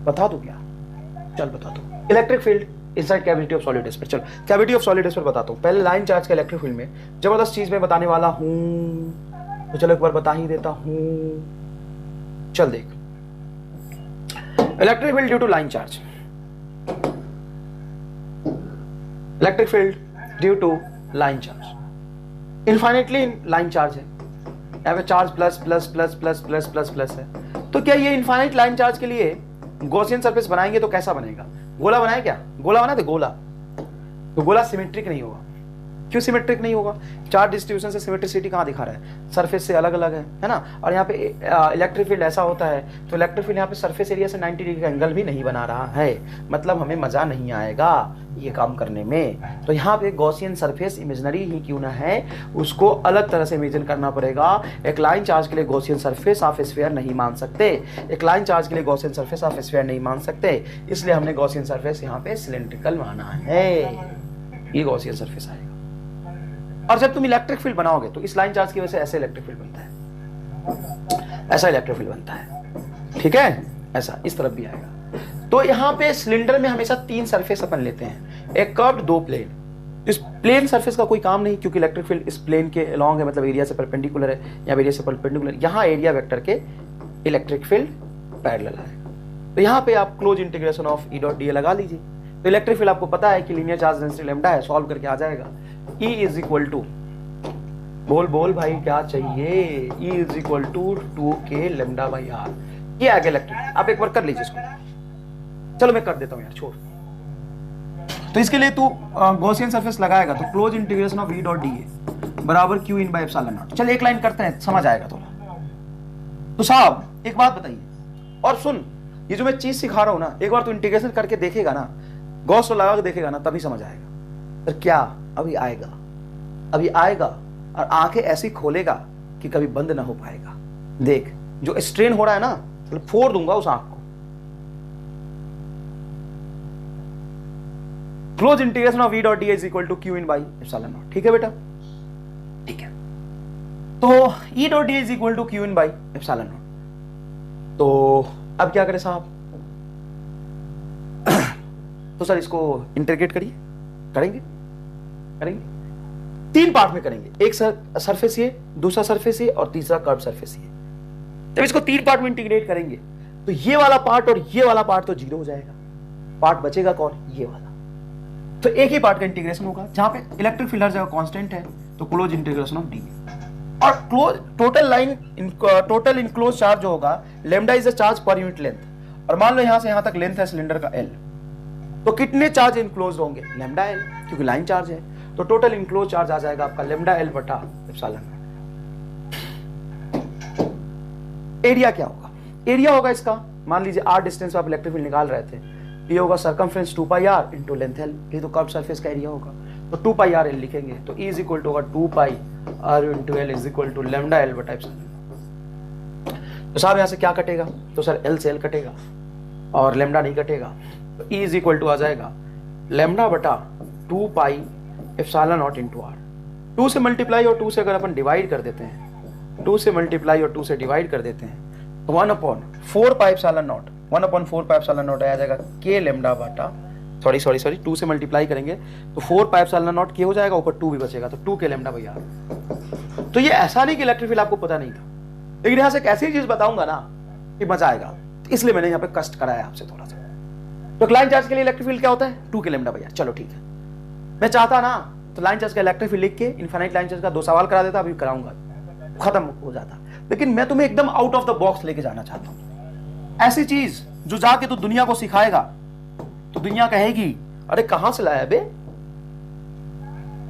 बता दो क्या, चल बता दो। Electric field inside cavity of solid पर, चलो कैविटी ऑफ सॉलिड पर बताता हूँ। पहले लाइन चार्ज के इलेक्ट्रिक फील्ड में जबरदस्त चीज मैं बताने वाला हूं, तो चलो एक बार बता ही देता हूं। चल देख, electric field due to line charge, electric field due to line charge, infinitely line charge है, यहाँ पे charge plus plus plus plus plus plus plus है। तो क्या ये इनफाइनाइट लाइन चार्ज के लिए गॉसियन सरफेस बनाएंगे तो कैसा बनेगा? गोला बनाए क्या? गोला बना दे गोला, तो गोला सिमेट्रिक नहीं होगा। क्यों सिमेट्रिक नहीं होगा? चार्ज डिस्ट्रीब्यूशन से सिमेट्रिसिटी कहाँ दिखा रहा है? सरफेस से अलग अलग है ना। और यहाँ पे इलेक्ट्रिक फील्ड ऐसा होता है, तो इलेक्ट्रिक फील्ड यहाँ पे सरफेस एरिया से 90 डिग्री का एंगल भी नहीं बना रहा है, मतलब हमें मजा नहीं आएगा ये काम करने में। तो यहाँ पे गॉसियन सरफेस इमेजिनरी ही क्यों ना है, उसको अलग तरह से इमेजिन करना पड़ेगा। एक लाइन चार्ज के लिए गॉसियन सरफेस ऑफ स्फीयर नहीं मान सकते, एक लाइन चार्ज के लिए गॉसियन सरफेस ऑफ स्फीयर नहीं मान सकते, इसलिए हमने गॉसियन सरफेस यहाँ पे सिलेंड्रिकल माना है। ये गॉसियन सरफेस आएगा। और जब तुम इलेक्ट्रिक फील्ड बनाओगे तो इस लाइन चार्ज की वजह से ऐसे इलेक्ट्रिक फील्ड बनता है, ऐसा इलेक्ट्रिक फील्ड बनता है, ठीक है, ऐसा इस तरफ भी आएगा। तो यहाँ पे सिलेंडर में हमेशा 3 सरफेस अपन लेते हैं, एक कर्व्ड 2 प्लेन। इस प्लेन सरफेस का कोई काम नहीं, क्योंकि इलेक्ट्रिक फील्ड इस प्लेन के अलोंग है, मतलब एरिया से परपेंडिकुलर है, या एरिया से परपेंडिकुलर, यहाँ एरिया वेक्टर के इलेक्ट्रिक फील्ड पैरेलल आएगा। तो यहाँ पे आप close integration of E dot D लगा लीजिए। तो इलेक्ट्रिक फील्ड आपको पता है कि लीनियर चार्ज डेंसिटी लैम्डा है, सॉल्व करके आ जाएगा। E इज इक्वल टू, बोल बोल भाई क्या चाहिए? E is equal to 2k lambda by R. ये आ गया इलेक्ट्रिक। आप एक बार कर लीजिए इसको, चलो मैं कर देता हूं यार, छोड़। तो इसके लिए तू गॉसियन सरफेस लगाएगा, तो close integration of E dot D बराबर Q in by epsilon not. चल एक लाइन करते हैं, समझ आएगा थोड़ा। तो साहब एक बात बताइए, और सुन, ये जो मैं चीज सिखा रहा हूं ना, एक बार तू इंटीग्रेशन करके देखेगा ना, गॉस लगा के देखेगा ना, तभी समझ आएगा। तो क्या अभी आएगा, अभी आएगा, और आंखें ऐसी खोलेगा कि कभी बंद ना हो पाएगा। देख जो स्ट्रेन हो रहा है ना, तो फोड़ दूंगा उस आंख को। Close integration of E dot D is equal to Q in by epsilon nought. ठीक है बेटा, ठीक है। तो E dot D is equal to Q in by epsilon not. तो अब क्या करें साहब? तो सर इसको इंटीग्रेट करिए, करेंगे करेंगे 3 पार्ट में करेंगे, एक सरफेस ये, दूसरा सरफेस ये, और तीसरा कर्व सरफेस ये। जब इसको 3 पार्ट में इंटीग्रेट करेंगे तो ये वाला पार्ट और ये वाला पार्ट तो 0 हो जाएगा, पार्ट बचेगा कौन? ये वाला। तो एक ही पार्ट का इंटीग्रेशन होगा, जहां पे इलेक्ट्रिक फील्ड हर जगह कांस्टेंट है, तो क्लोज इंटीग्रेशन ऑफ डी। और क्लोज टोटल इनक्लोज चार्ज जो होगा, lambda is the charge per unit length, और मान लो यहां से यहां तक लेंथ है सिलेंडर का L, तो कितने चार्ज इनक्लोज होंगे? लैम्डा L, क्योंकि लाइन चार्ज है। तो टोटल इनक्लोज चार्ज आ जाएगा आपका लैम्डा L बटा एप्सिलॉन नॉट। एरिया क्या होगा? एरिया होगा इसका, मान लीजिए r डिस्टेंस पे आप इलेक्ट्रिक फील्ड निकाल रहे थे, ये होगा circumference 2 pi r into length L, ये तो कर्व सरफेस का एरिया होगा। तो 2 पाई r L लिखेंगे, तो E इज इक्वल टू होगा 2 pi r into L is equal to lambda L बटा एप्सिलॉन। तो साहब यहां से क्या कटेगा? तो सर L से L कटेगा और लैम्डा नहीं कटेगा, तो E इज इक्वल टू आ जाएगा लैम्डा बटा 2 पाई एप्सिलॉन नॉट इनटू r। 2 से मल्टीप्लाई और 2 से अगर अपन डिवाइड कर देते हैं, 2 से मल्टीप्लाई और 2 से डिवाइड कर देते हैं, तो 1/4 pi epsilon naught, 1/4 pi epsilon naught आ जाएगा k लैम्डा बटा, सॉरी 2 से मल्टीप्लाई करेंगे तो 4 पाई एप्सिलॉन नॉट k हो जाएगा, ऊपर 2 भी बचेगा, तो 2 k लैम्डा बाई r। तो ये ऐसा नहीं कि इलेक्ट्रिक फील्ड आपको पता नहीं था, लेकिन यहां से एक ऐसी चीज बताऊंगा ना कि मजा आएगा, इसलिए मैंने यहाँ पे कष्ट कराया आपसे थोड़ा सा। तो लाइन चार्ज के लिए इलेक्ट्रिक फील्ड क्या होता है? 2 k लैम्डा बाई r। चलो ठीक है, मैं चाहता ना तो लाइन चार्ज का इलेक्ट्रिक फील्ड लिख के इनफाइनाइट लाइन चार्ज का 2 सवाल करा देता, अभी कराऊंगा, खत्म हो जाता। लेकिन मैं तुम्हें एकदम आउट ऑफ द बॉक्स लेके जाना चाहता हूं, ऐसी चीज जो जाके तो दुनिया को सिखाएगा, तो दुनिया कहेगी अरे कहां से लाया बे,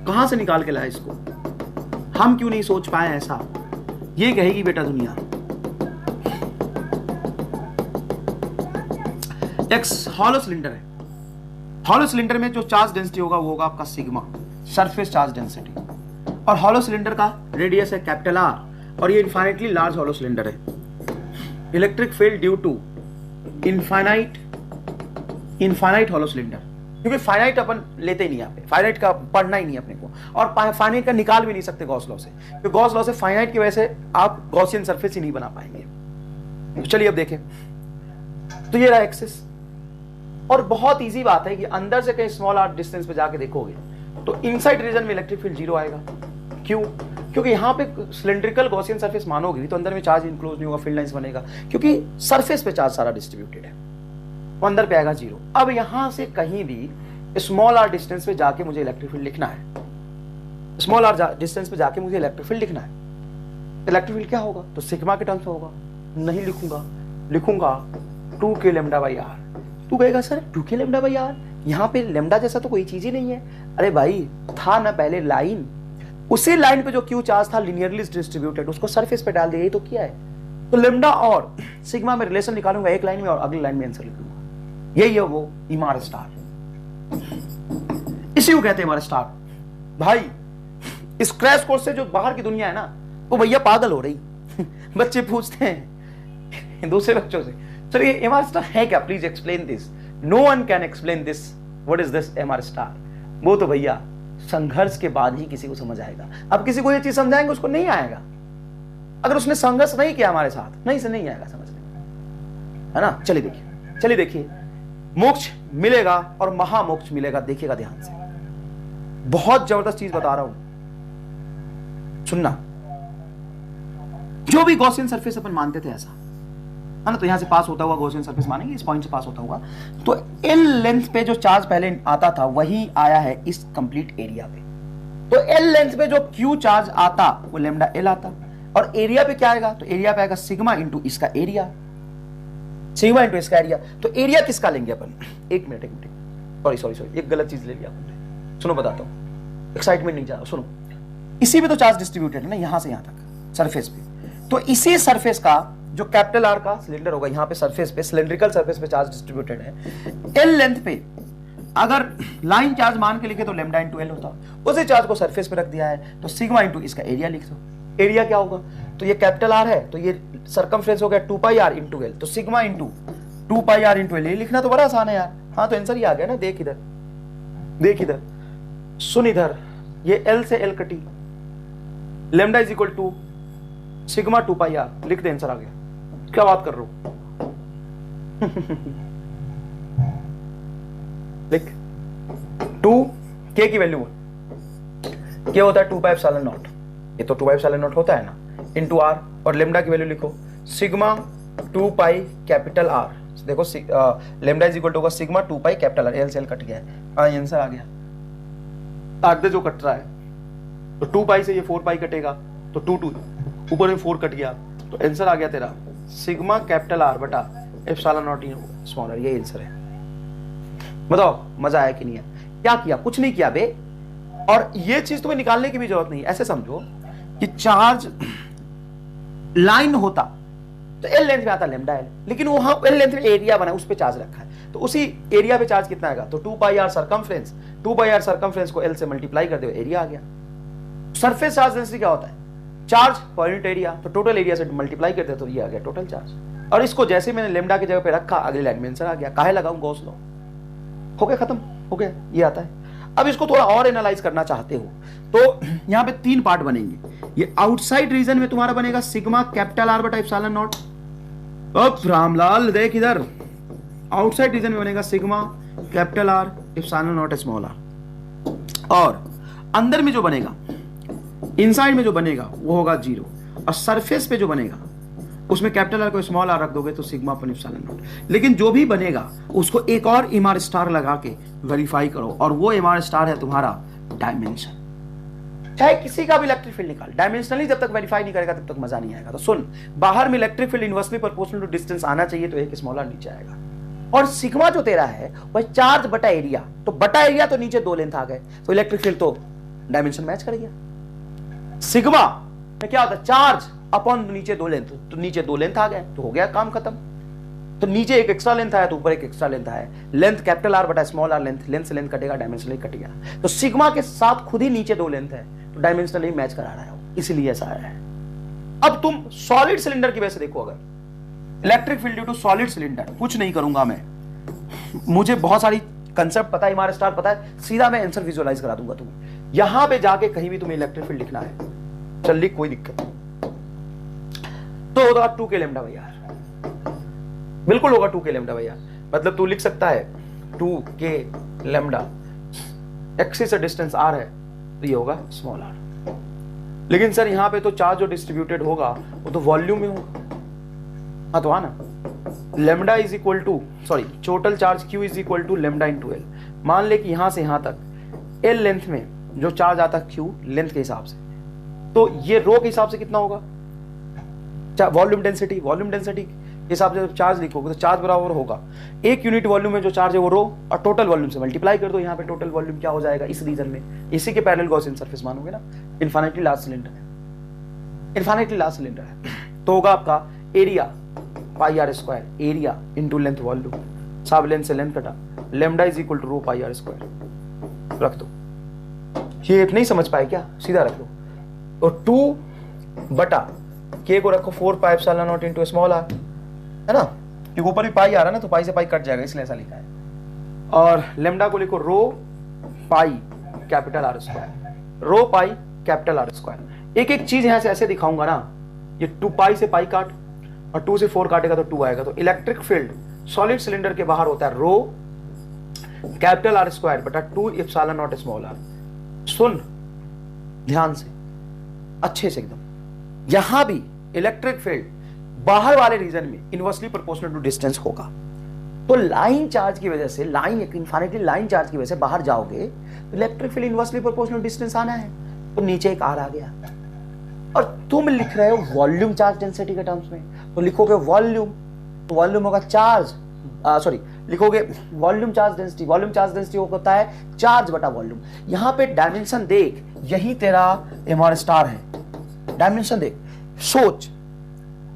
कहां से निकाल के लाया इसको, हम क्यों नहीं सोच पाए ऐसा, ये कहेगी बेटा दुनिया। एक हॉलो सिलेंडर है, हॉलो सिलेंडर में जो चार्ज डेंसिटी होगा वो होगा आपका सिग्मा, सरफेस चार्ज डेंसिटी, और हॉलो सिलेंडर का रेडियस है कैपिटल R, और ये इनफाइनाइटली लार्ज हॉलो सिलेंडर है। Electric field due to infinite hollow cylinder, क्योंकि फाइनाइट अपन लेते ही नहीं, यहाँ पे फाइनाइट का पढ़ना ही नहीं अपने को, और फाइनाइट का निकाल भी नहीं सकते गॉस लॉ से, क्योंकि गॉस लॉ से फाइनाइट की वजह से आप गॉसियन सरफेस ही नहीं बना पाएंगे। तो चलिए अब देखें, तो ये रहा एक्सिस, और बहुत इजी बात है कि अंदर से कहीं स्मॉल आर डिस्टेंस पे जाके देखोगे तो इनसाइड रीजन में इलेक्ट्रिक फील्ड जीरो आएगा। क्यों? क्योंकि यहाँ पे सिलेंड्रिकल गॉसियन सरफेस मानोगे भी तो अंदर में चार्ज इनक्लोज नहीं होगा, फील्ड लाइंस बनेगा, क्योंकि सरफेस पे चार्ज सारा डिस्ट्रीब्यूटेड है, तो अंदर पे आएगा जीरो। अब यहां से कहीं भी स्मॉल आर डिस्टेंस पे जाके मुझे इलेक्ट्रिक फील्ड लिखना है, स्मॉल आर डिस्टेंस पे जाके मुझे इलेक्ट्रिक फील्ड लिखना है। इलेक्ट्रिक फील्ड क्या होगा? तो सिग्मा के टर्म्स में होगा। नहीं लिखूंगा 2k लैम्डा बाई आर। तू कहेगा sir 2k lambda by are, यहाँ पे लैम्डा जैसा तो कोई चीज ही नहीं है। अरे भाई था ना पहले लाइन, उसी लाइन पे जो क्यू चार्ज था लिनियरली डिस्ट्रीब्यूटेड, उसको सरफेस पे डाल दिया, यही तो किया है। तो लैम्डा और सिग्मा में रिलेशन निकालूंगा एक लाइन में और अगली लाइन में आंसर लिखूंगा। यही है वो इमार स्टार, इसी को कहते हैं इमार स्टार। भाई इस क्रैश कोर्स से जो बाहर की दुनिया है ना, वो भैया पागल हो रही। बच्चे पूछते हैं दूसरे बच्चों से, सर ये एमआर स्टार है क्या, please explain this. No one can explain this, what is this MR star. वो तो भैया संघर्ष के बाद ही किसी को समझ आएगा। अब किसी को ये चीज समझाएंगे उसको नहीं आएगा, अगर उसने संघर्ष नहीं किया हमारे साथ, नहीं से नहीं आएगा समझने, है ना। चलिए देखिए मोक्ष मिलेगा और महामोक्ष मिलेगा, देखिएगा ध्यान से, बहुत जबरदस्त चीज बता रहा हूं, सुनना। जो भी गॉसियन सरफेस अपन मानते थे ऐसा, है ना, तो यहां से पास होता हुआ गॉसियन सरफेस मानेंगे, इस पॉइंट से पास होता हुआ, तो एल लेंथ पे जो चार्ज पहले आता था वही आया है इस कंप्लीट एरिया पे। तो एल लेंथ पे जो क्यू चार्ज आता वो लेमडा एल आता, और एरिया पे क्या आएगा? तो एरिया पे आएगा सिग्मा इंटू इसका एरिया, सिग्मा इंटू इसका एरिया। तो एरिया किसका लेंगे अपन? एक मिनट सॉरी एक गलत चीज ले लिया आपने, सुनो बताता हूं, एक्साइटमेंट नहीं जा रहा, सुनो। इसी पे तो चार्ज डिस्ट्रीब्यूटेड है ना, यहां से यहां तक सरफेस पे, तो इसी सरफेस का जो कैपिटल आर का सिलेंडर होगा, यहां पे सरफेस पे, सिलेंड्रिकल सरफेस पे चार्ज डिस्ट्रीब्यूटेड है। एल लेंथ पे अगर लाइन चार्ज मान के लिखे तो लेमडा इंटू एल होता, उसी चार्ज को सरफेस पे रख दिया है तो सिग्मा इंटू इसका एरिया लिख दो। एरिया क्या होगा? तो ये कैपिटल आर है तो ये सर्कमफ्रेंस हो गया 2 पाई आर इंटू एल, तो sigma into 2 pi R into L. ये लिखना तो बड़ा आसान है यार। हाँ तो आंसर ही आ गया ना, देख इधर सुन इधर, ये एल से एल कटी, lambda is equal to sigma 2 pi R, लिख दे, आंसर आ गया। क्या बात कर रहा हूं? लिख 2 के की वैल्यू क्या होता है? 2 पाई एप्सिलॉन नॉट, ये तो 2 पाई एप्सिलॉन नॉट होता है ना, इनटू आर, और लेमडा की वैल्यू लिखो सिग्मा 2 पाई कैपिटल आर। देखो लेमडा इज इक्वल टू होगा sigma 2 pi capital R, L से एल कट गया है, आंसर आ गया। आगे जो कट रहा है तो 2 पाई से ये 4 पाई कटेगा, तो 2 ऊपर में 4 कट गया, तो आंसर आ गया तेरा सिग्मा कैपिटल आर बटा एप्सिलॉन नॉट स्मॉलर, ये आंसर है। बताओ मजा आया कि नहीं है? क्या किया? कुछ नहीं किया बे। और ये चीज तुम्हें निकालने की भी जरूरत नहीं, ऐसे समझो कि चार्ज लाइन होता तो एल लेंथ में आता लेमडा एल, लेकिन वहां एल लेंथ में एरिया बना, उस पे चार्ज रखा है, तो उसी एरिया पे चार्ज कितना आएगा? तो 2 pi R circumference, 2 pi R circumference को एल से मल्टीप्लाई कर दो, एरिया आ गया। सरफेस चार्ज डेंसिटी क्या होता है? चार्ज पर यूनिट एरिया, तो टोटल एरिया से मल्टीप्लाई कर दे तो ये आ गया टोटल चार्ज। और इसको जैसे मैंने लेमडा की जगह पे रखा, अगली लाइन में आंसर आ गया। काहे लगाऊं? Gauss law. हो गया, खत्म हो गया, ये आता है। अब इसको थोड़ा और एनालाइज करना चाहते हो तो यहां पे 3 पार्ट बनेंगे। ये आउटसाइड रीजन में तुम्हारा बनेगा सिग्मा कैपिटल आर बटा एप्सिलॉन नॉट। अब रामलाल देख इधर, आउटसाइड रीजन में बनेगा sigma capital R epsilon nought small R, और अंदर में जो बनेगा, इनसाइड में जो बनेगा वो होगा 0, और सरफेस पे जो बनेगा उसमें कैपिटल आर को स्मॉल आर रख दोगे तो सिग्मा अपन एप्सिलॉन नॉट। लेकिन जो भी बनेगा उसको एक और इमार स्टार लगा के वेरीफाई करो, और वो इमार स्टार है तुम्हारा डायमेंशन। चाहे किसी का भी इलेक्ट्रिक फील्ड निकाल, डायमेंशनली जब तक वेरीफाई नहीं करेगा तब तक मजा नहीं आएगा। तो सुन, बाहर में electric field inversely proportional to distance आना चाहिए, तो एक स्मॉल आर नीचे आएगा। और सिग्मा जो तेरा है वह चार्ज बटा एरिया, तो बटा एरिया तो नीचे 2 लेंथ आ गए, तो इलेक्ट्रिक फील्ड तो डायमेंशन मैच कर गया। सिग्मा में क्या होता है? चार्ज अपॉन नीचे 2 लेंथ, तो नीचे 2 लेंथ आ गए, तो हो गया काम खत्म। तो नीचे एक एक्स्ट्रा लेंथ आया तो ऊपर एक एक्स्ट्रा लेंथ आया, लेंथ कैपिटल आर बटा स्मॉल आर, लेंथ से लेंथ कटेगा, डायमेंशनली कट गया। तो सिग्मा के साथ खुद ही नीचे 2 लेंथ है, तो डायमेंशनली मैच करा रहा है, इसलिए ऐसा आया है। अब तुम सॉलिड सिलेंडर की वजह से देखो, अगर electric field due to solid cylinder, कुछ नहीं करूंगा मैं, मुझे बहुत सारी कंसेप्ट पता है, इमार स्टार पता है, सीधा मैं आंसर विजुअलाइज करा दूंगा तुम्हें। यहां पे जाके कहीं भी तुम्हें इलेक्ट्रिक फील्ड लिखना है, चल लिख, कोई दिक्कत नहीं। तो होगा 2k लैम्डा बाई आर, बिल्कुल होगा 2k लैम्डा बाई आर। मतलब तू लिख सकता है 2k लेमडा एक्सिस से डिस्टेंस r है तो ये होगा स्मॉल r। लेकिन सर यहाँ पे तो चार्ज जो डिस्ट्रीब्यूटेड होगा वो तो वॉल्यूम में होगा। हाँ तो ना, lambda is equal to total charge q is equal to lambda into L. मान ले कि यहां से यहां तक एल लेंथ में जो चार्ज आता है q लेंथ के हिसाब से, तो ये रो के हिसाब से कितना होगा, वॉल्यूम डेंसिटी के हिसाब से चार्ज लिखोगे तो चार्ज बराबर होगा एक यूनिट वॉल्यूम में जो चार्ज है वो रो, और टोटल वॉल्यूम से मल्टीप्लाई कर दो। यहाँ पे टोटल वॉल्यूम क्या हो जाएगा इस रीजन में, इसी के पैरेलल गॉसियन सरफेस मानोगे ना, इन्फिनिटली लार्ज सिलेंडर है, तो होगा आपका area pi R square, area into length volume, सब लेंथ से लेंथ कटा, lambda is equal to rho pi R square. रख दो, ये नहीं समझ पाए क्या, सीधा रख दो। और 2 बटा के को रखो 4 pi epsilon nought into small R, है ना, क्योंकि ऊपर भी पाई आ रहा है ना, तो पाई से पाई कट जाएगा इसलिए ऐसा लिखा है। और लेमडा को लिखो रो पाई कैपिटल आर स्क्वायर, रो पाई कैपिटल आर स्क्वायर। एक एक चीज यहां से ऐसे दिखाऊंगा ना, ये 2 पाई से पाई काट और 2 से 4 काटेगा तो 2 आएगा। तो इलेक्ट्रिक फील्ड सॉलिड सिलेंडर के बाहर होता है रो कैपिटल आर स्क्वायर बटा 2 एप्सिलॉन नॉट स्मॉल आर। सुन ध्यान से, अच्छे से एकदम, यहां भी इलेक्ट्रिक फील्ड बाहर वाले रीजन में इनवर्सली प्रोपोर्शनल टू डिस्टेंस होगा। तो लाइन चार्ज की वजह से, लाइन एक इनफिनिटी लाइन चार्ज की वजह से बाहर जाओगे तो electric field inversely proportional distance आना है, तो नीचे एक आर आ गया। और तुम लिख रहे हो वॉल्यूम चार्ज डेंसिटी के टर्म्स में, तो लिखोगे वॉल्यूम, तो वॉल्यूम होगा चार्ज, लिखोगे वॉल्यूम चार्ज डेंसिटी होता है चार्ज बटा वॉल्यूम। यहां पे डायमेंशन देख, यही तेरा एमआर स्टार है, डायमेंशन देख, सोच,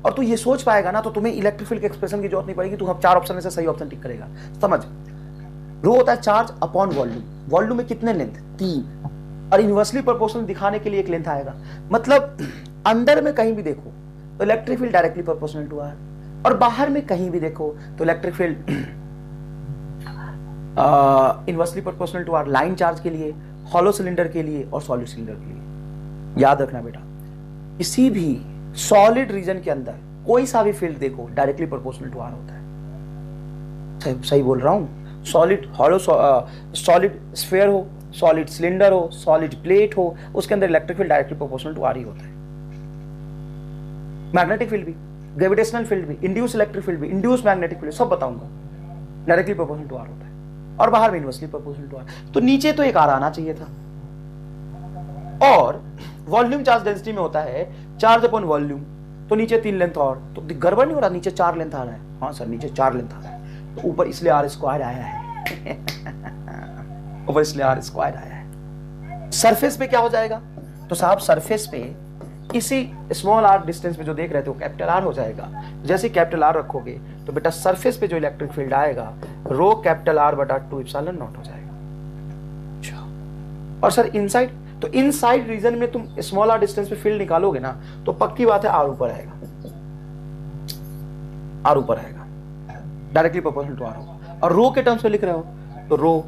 और तू ये सोच पाएगा ना तो तुम्हें इलेक्ट्रिक फील्ड के एक्सप्रेशन की जरूरत नहीं पड़ेगी। तू हम 4 ऑप्शन में से सही ऑप्शन टिक करेगा। समझ, रो होता है चार्ज अपॉन वॉल्यूम, वॉल्यूम में कितने लेंथ 3, और इनवर्सली प्रोपोर्शनल दिखाने के लिए एक लेंथ आएगा। मतलब अंदर में कहीं भी देखो तो electric field directly proportional to R, और बाहर में कहीं भी देखो तो electric field inversely proportional to R, line charge के लिए, हॉलो सिलेंडर के लिए और सॉलिड सिलेंडर के लिए। याद रखना बेटा, किसी भी सॉलिड रीजन के अंदर कोई सा भी फील्ड देखो डायरेक्टली प्रोपोर्शनल टू आर होता है। सही बोल रहा हूं, सॉलिड हॉलो, सॉलिड स्फीयर हो, सॉलिड सिलेंडर हो, सॉलिड प्लेट हो, उसके अंदर electric field directly proportional to R ही होता है। मैग्नेटिक फील्ड भी, ग्रेविटेशनल फील्ड भी, इंड्यूस इलेक्ट्रिक फील्ड भी, इंड्यूस मैग्नेटिक फील्ड, सब बताऊंगा, डायरेक्टली प्रोपोर्शनल टू आर होता है, और बाहर में इनवर्सली प्रोपोर्शनल टू आर। तो नीचे तो एक आर आना चाहिए था। और वॉल्यूम चार्ज डेंसिटी में होता है चार्ज अपॉन वॉल्यूम, तो नीचे 3 लेंथ और, तो गड़बड़ नहीं हो रहा, नीचे 4 लेंथ आ रहा है। हाँ सर नीचे 4 लेंथ आ रहा है, तो ऊपर इसलिए आर स्क्वायर आया है ऊपर इसलिए आर स्क्वायर आया है। सरफेस पे क्या हो जाएगा, तो साहब सरफेस पे इसी स्मॉल आर डिस्टेंस पे जो देख रहे थे वो कैपिटल आर हो जाएगा। जैसे कैपिटल आर रखोगे तो बेटा सरफेस पे जो इलेक्ट्रिक फील्ड आएगा रो कैपिटल आर बटा 2 एप्सिलॉन नॉट हो जाएगा। और सर इनसाइड, तो इनसाइड रीजन में तुम स्मॉल आर डिस्टेंस पे फील्ड निकालोगे ना तो पक्की बात है आर ऊपर आएगा, आर ऊपर आएगा, डायरेक्टली प्रोपोर्शनल टू आर होगा। और रो के टर्म्स में लिख रहे हो तो रो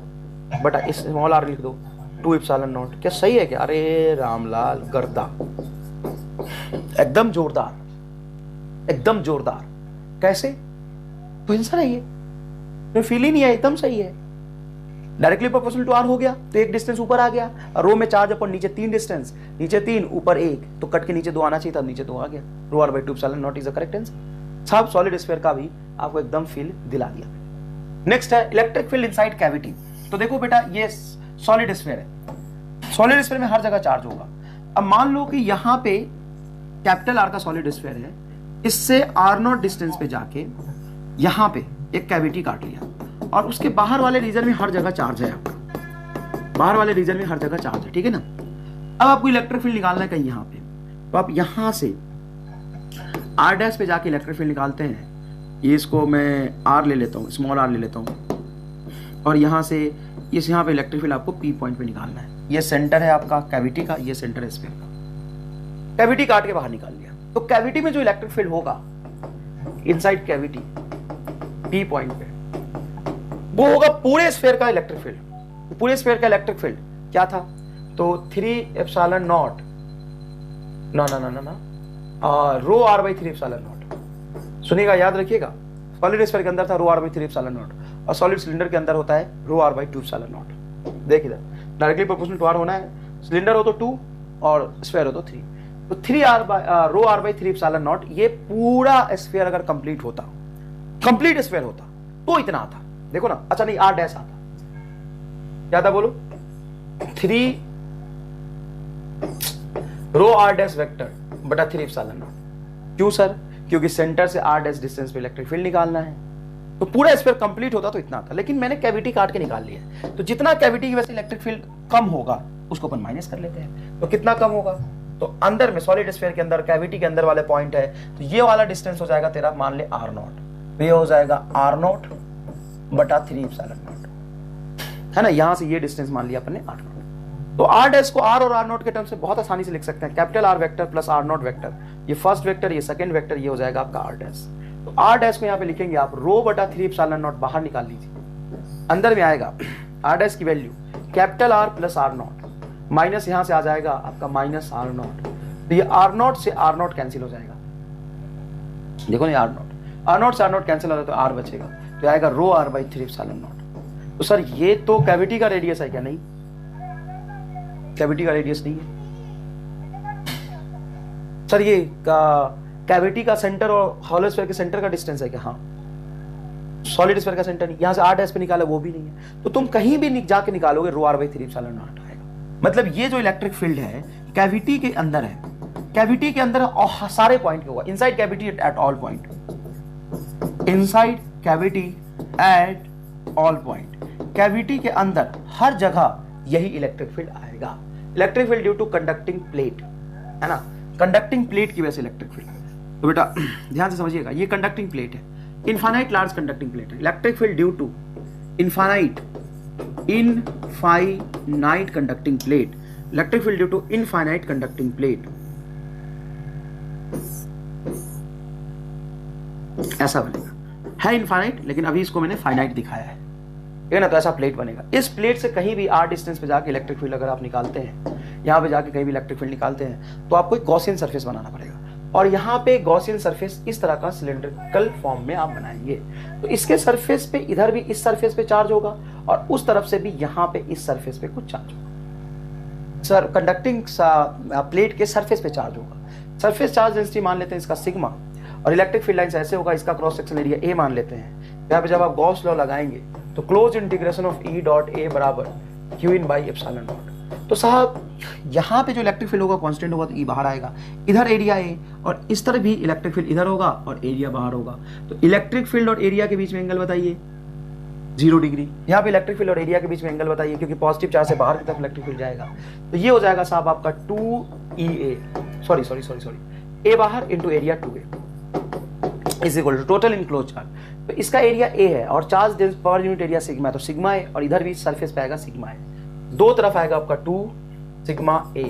बटा स्मॉल आर लिख दो 2 एप्सिलॉन नॉट। क्या सही है क्या? अरे रामलाल गर्दा, एकदम जोरदार, एकदम जोरदार। कैसे? तो आंसर है ये, फील ही नहीं है, एकदम सही है। डायरेक्टली प्रोपोर्शनल टू आर हो गया तो एक डिस्टेंस ऊपर आ गया, रो में चार्ज अपन नीचे 3 डिस्टेंस, नीचे 3 ऊपर 1, तो कट के नीचे 2 आना चाहिए था, नीचे 2 आ गया। Rho R by 2 epsilon naught is the correct answer. साहब सॉलिड स्फीयर का भी आपको एकदम फील दिला दिया। नेक्स्ट है इलेक्ट्रिक फील्ड इनसाइड कैविटी। तो देखो बेटा ये सॉलिड स्फीयर है, सॉलिड स्फीयर में हर जगह चार्ज होगा। अब मान लो कि यहां पे कैपिटल आर का सॉलिड स्फीयर है, इससे आर नॉट डिस्टेंस पे जाके यहां पे एक कैविटी काट लिया, और उसके बाहर वाले रीजन में हर जगह चार्ज है आपका, बाहर वाले रीजन में हर जगह चार्ज है, ठीक है ना। अब आपको इलेक्ट्रिक फील्ड निकालना है कहीं यहां पे, तो आप यहां से आर डैश पे जाके इलेक्ट्रिक फील्ड निकालते हैं। ये इसको मैं आर ले लेता हूँ, स्मॉल आर ले लेता हूँ, और यहां से इस यहाँ पे इलेक्ट्रिक फील्ड आपको पी पॉइंट पे निकालना है। ये सेंटर है आपका कैविटी का, ये सेंटर है स्फीयर का। कैविटी काट के बाहर निकाल लिया, तो कैविटी में जो इलेक्ट्रिक फील्ड होगा इनसाइड कैविटी पी पॉइंट पे, वो होगा पूरे स्फीयर का इलेक्ट्रिक फील्ड। पूरे स्फीयर का इलेक्ट्रिक फील्ड क्या था, तो 3 epsilon nought rho R by 3 epsilon nought. सुनिएगा, याद रखिएगा, सॉलिड स्फीयर के अंदर था rho R by 3 epsilon nought, और सॉलिड सिलेंडर के अंदर होता है rho R by 2 epsilon nought. देख इधर डायरेक्टली प्रोपोर्शनल टू आर होना है, सिलेंडर हो तो 2 और स्फीयर हो तो 3, तो 3 R by rho R by 3 epsilon nought. ये पूरा स्फीयर अगर कंप्लीट होता, कंप्लीट स्फीयर होता तो इतना आता, देखो ना। अच्छा नहीं, आर डैश आता, क्या था बोलो, 3 रो आर डैश वेक्टर बटा 3 एप्सिलॉन नॉट। क्यों सर? क्योंकि सेंटर से आर डैश डिस्टेंस पे इलेक्ट्रिक फील्ड निकालना है, तो पूरा स्फीयर कंप्लीट होता तो इतना था, लेकिन मैंने कैविटी काट के निकाल लिया है, तो जितना कैविटी की वजह से इलेक्ट्रिक फील्ड कम होगा उसको अपन माइनस कर लेते हैं। तो कितना कम होगा? तो अंदर में सॉलिड स्फीयर के अंदर कैविटी के अंदर वाले पॉइंट है, तो ये वाला डिस्टेंस हो जाएगा तेरा, मान ले R0, तो ये हो जाएगा R0 बटा 3 एप्सिलॉन नॉट, है ना। यहां से ये डिस्टेंस मान लिया अपन ने R0। तो R डैश को R और R0 के टर्म से बहुत आसानी से लिख सकते हैं, capital R vector plus R0 vector, ये फर्स्ट वेक्टर, ये सेकंड वेक्टर, ये हो जाएगा आपका R डैश। तो R डैश को यहाँ पे लिखेंगे आप रो बटा 3 एप्सिलॉन नॉट, बाहर निकाल लीजिए, अंदर में आएगा R डैश की value capital R plus R0 minus यहां से आ जाएगा आपका माइनस R0, तो ये R0 से R0 कैंसिल हो जाएगा, देखो ना R0 से R0 कैंसिल हो जाएगा तो R बचेगा, तो आएगा रो R बाई 3 एप्सिलॉन नॉट। तो सर ये तो कैविटी का रेडियस है क्या? नहीं, कैविटी का रेडियस नहीं है सर। ये कैविटी का सेंटर और हॉलो स्फीयर के सेंटर का डिस्टेंस है क्या? हाँ। सॉलिड स्फीयर का सेंटर नहीं, यहां से आर डैश पे निकाला वो भी नहीं है, तो तुम कहीं भी जाके निकालोगे रो आर बाई 3 एप्सिलॉन नॉट आएगा। मतलब ये जो इलेक्ट्रिक फील्ड है कैविटी के अंदर है, कैविटी के अंदर सारे पॉइंट होगा, inside cavity at all point, inside cavity at all point, cavity के अंदर हर जगह यही इलेक्ट्रिक फील्ड आएगा। Electric field due to conducting plate, है ना, कंडक्टिंग प्लेट की वजह से इलेक्ट्रिक फील्ड। तो बेटा ध्यान से समझिएगा, ये कंडक्टिंग प्लेट है, इनफाइनाइट लार्ज कंडक्टिंग प्लेट है। Electric field due to infinite conducting plate, electric field due to infinite conducting plate, ऐसा बनेगा। है इनफाइनाइट, लेकिन अभी इसको मैंने फाइनाइट दिखाया है ना, तो ऐसा प्लेट बनेगा। इस प्लेट से कहीं भी आर डिस्टेंस पे जाके इलेक्ट्रिक फील्ड अगर आप निकालते हैं, यहाँ पे जाके कहीं भी इलेक्ट्रिक फील्ड निकालते हैं, तो आपको एक गॉसियन सरफेस बनाना पड़ेगा, और यहाँ पे गॉसियन सरफेस इस तरह का सिलिंड्रिकल फॉर्म में आप बनाएंगे। तो इसके सरफेस पे इधर भी इस सरफेस पे चार्ज होगा, और उस तरफ से भी यहाँ पे इस सरफेस पे कुछ चार्ज होगा। सर कंडक्टिंग प्लेट के सरफेस पे चार्ज होगा, सरफेस चार्ज डेंसिटी मान लेते हैं इसका सिग्मा, और इलेक्ट्रिक फील्ड लाइंस ऐसे होगा, इसका क्रॉस सेक्शन एरिया ए मान लेते हैं। यहाँ पे जब आप गॉस लॉ लगाएंगे तो close integration of E dot A बराबर Q in by epsilon not. तो साहब यहाँ पे जो इलेक्ट्रिक फील्ड होगा कांस्टेंट होगा, तो ई बाहर आएगा, इधर एरिया ए, और इस तरफ भी इलेक्ट्रिक फील्ड इधर होगा और एरिया बाहर होगा। तो इलेक्ट्रिक फील्ड और एरिया के बीच में एंगल बताइए, 0 डिग्री। यहाँ पे इलेक्ट्रिक फील्ड और एरिया के बीच में एंगल बताइए, क्योंकि पॉजिटिव चार्ज से बाहर की तरफ इलेक्ट्रिक फील्ड जाएगा। तो ये हो जाएगा साहब आपका 2EA, सॉरी ए बाहर into area 2A is equal to total enclose charge. तो इसका एरिया ए है और charge dense per unit area sigma है, तो सिग्मा है, और इधर भी सरफेस पे आएगा सिग्मा है, दो तरफ आएगा आपका 2 सिग्मा ए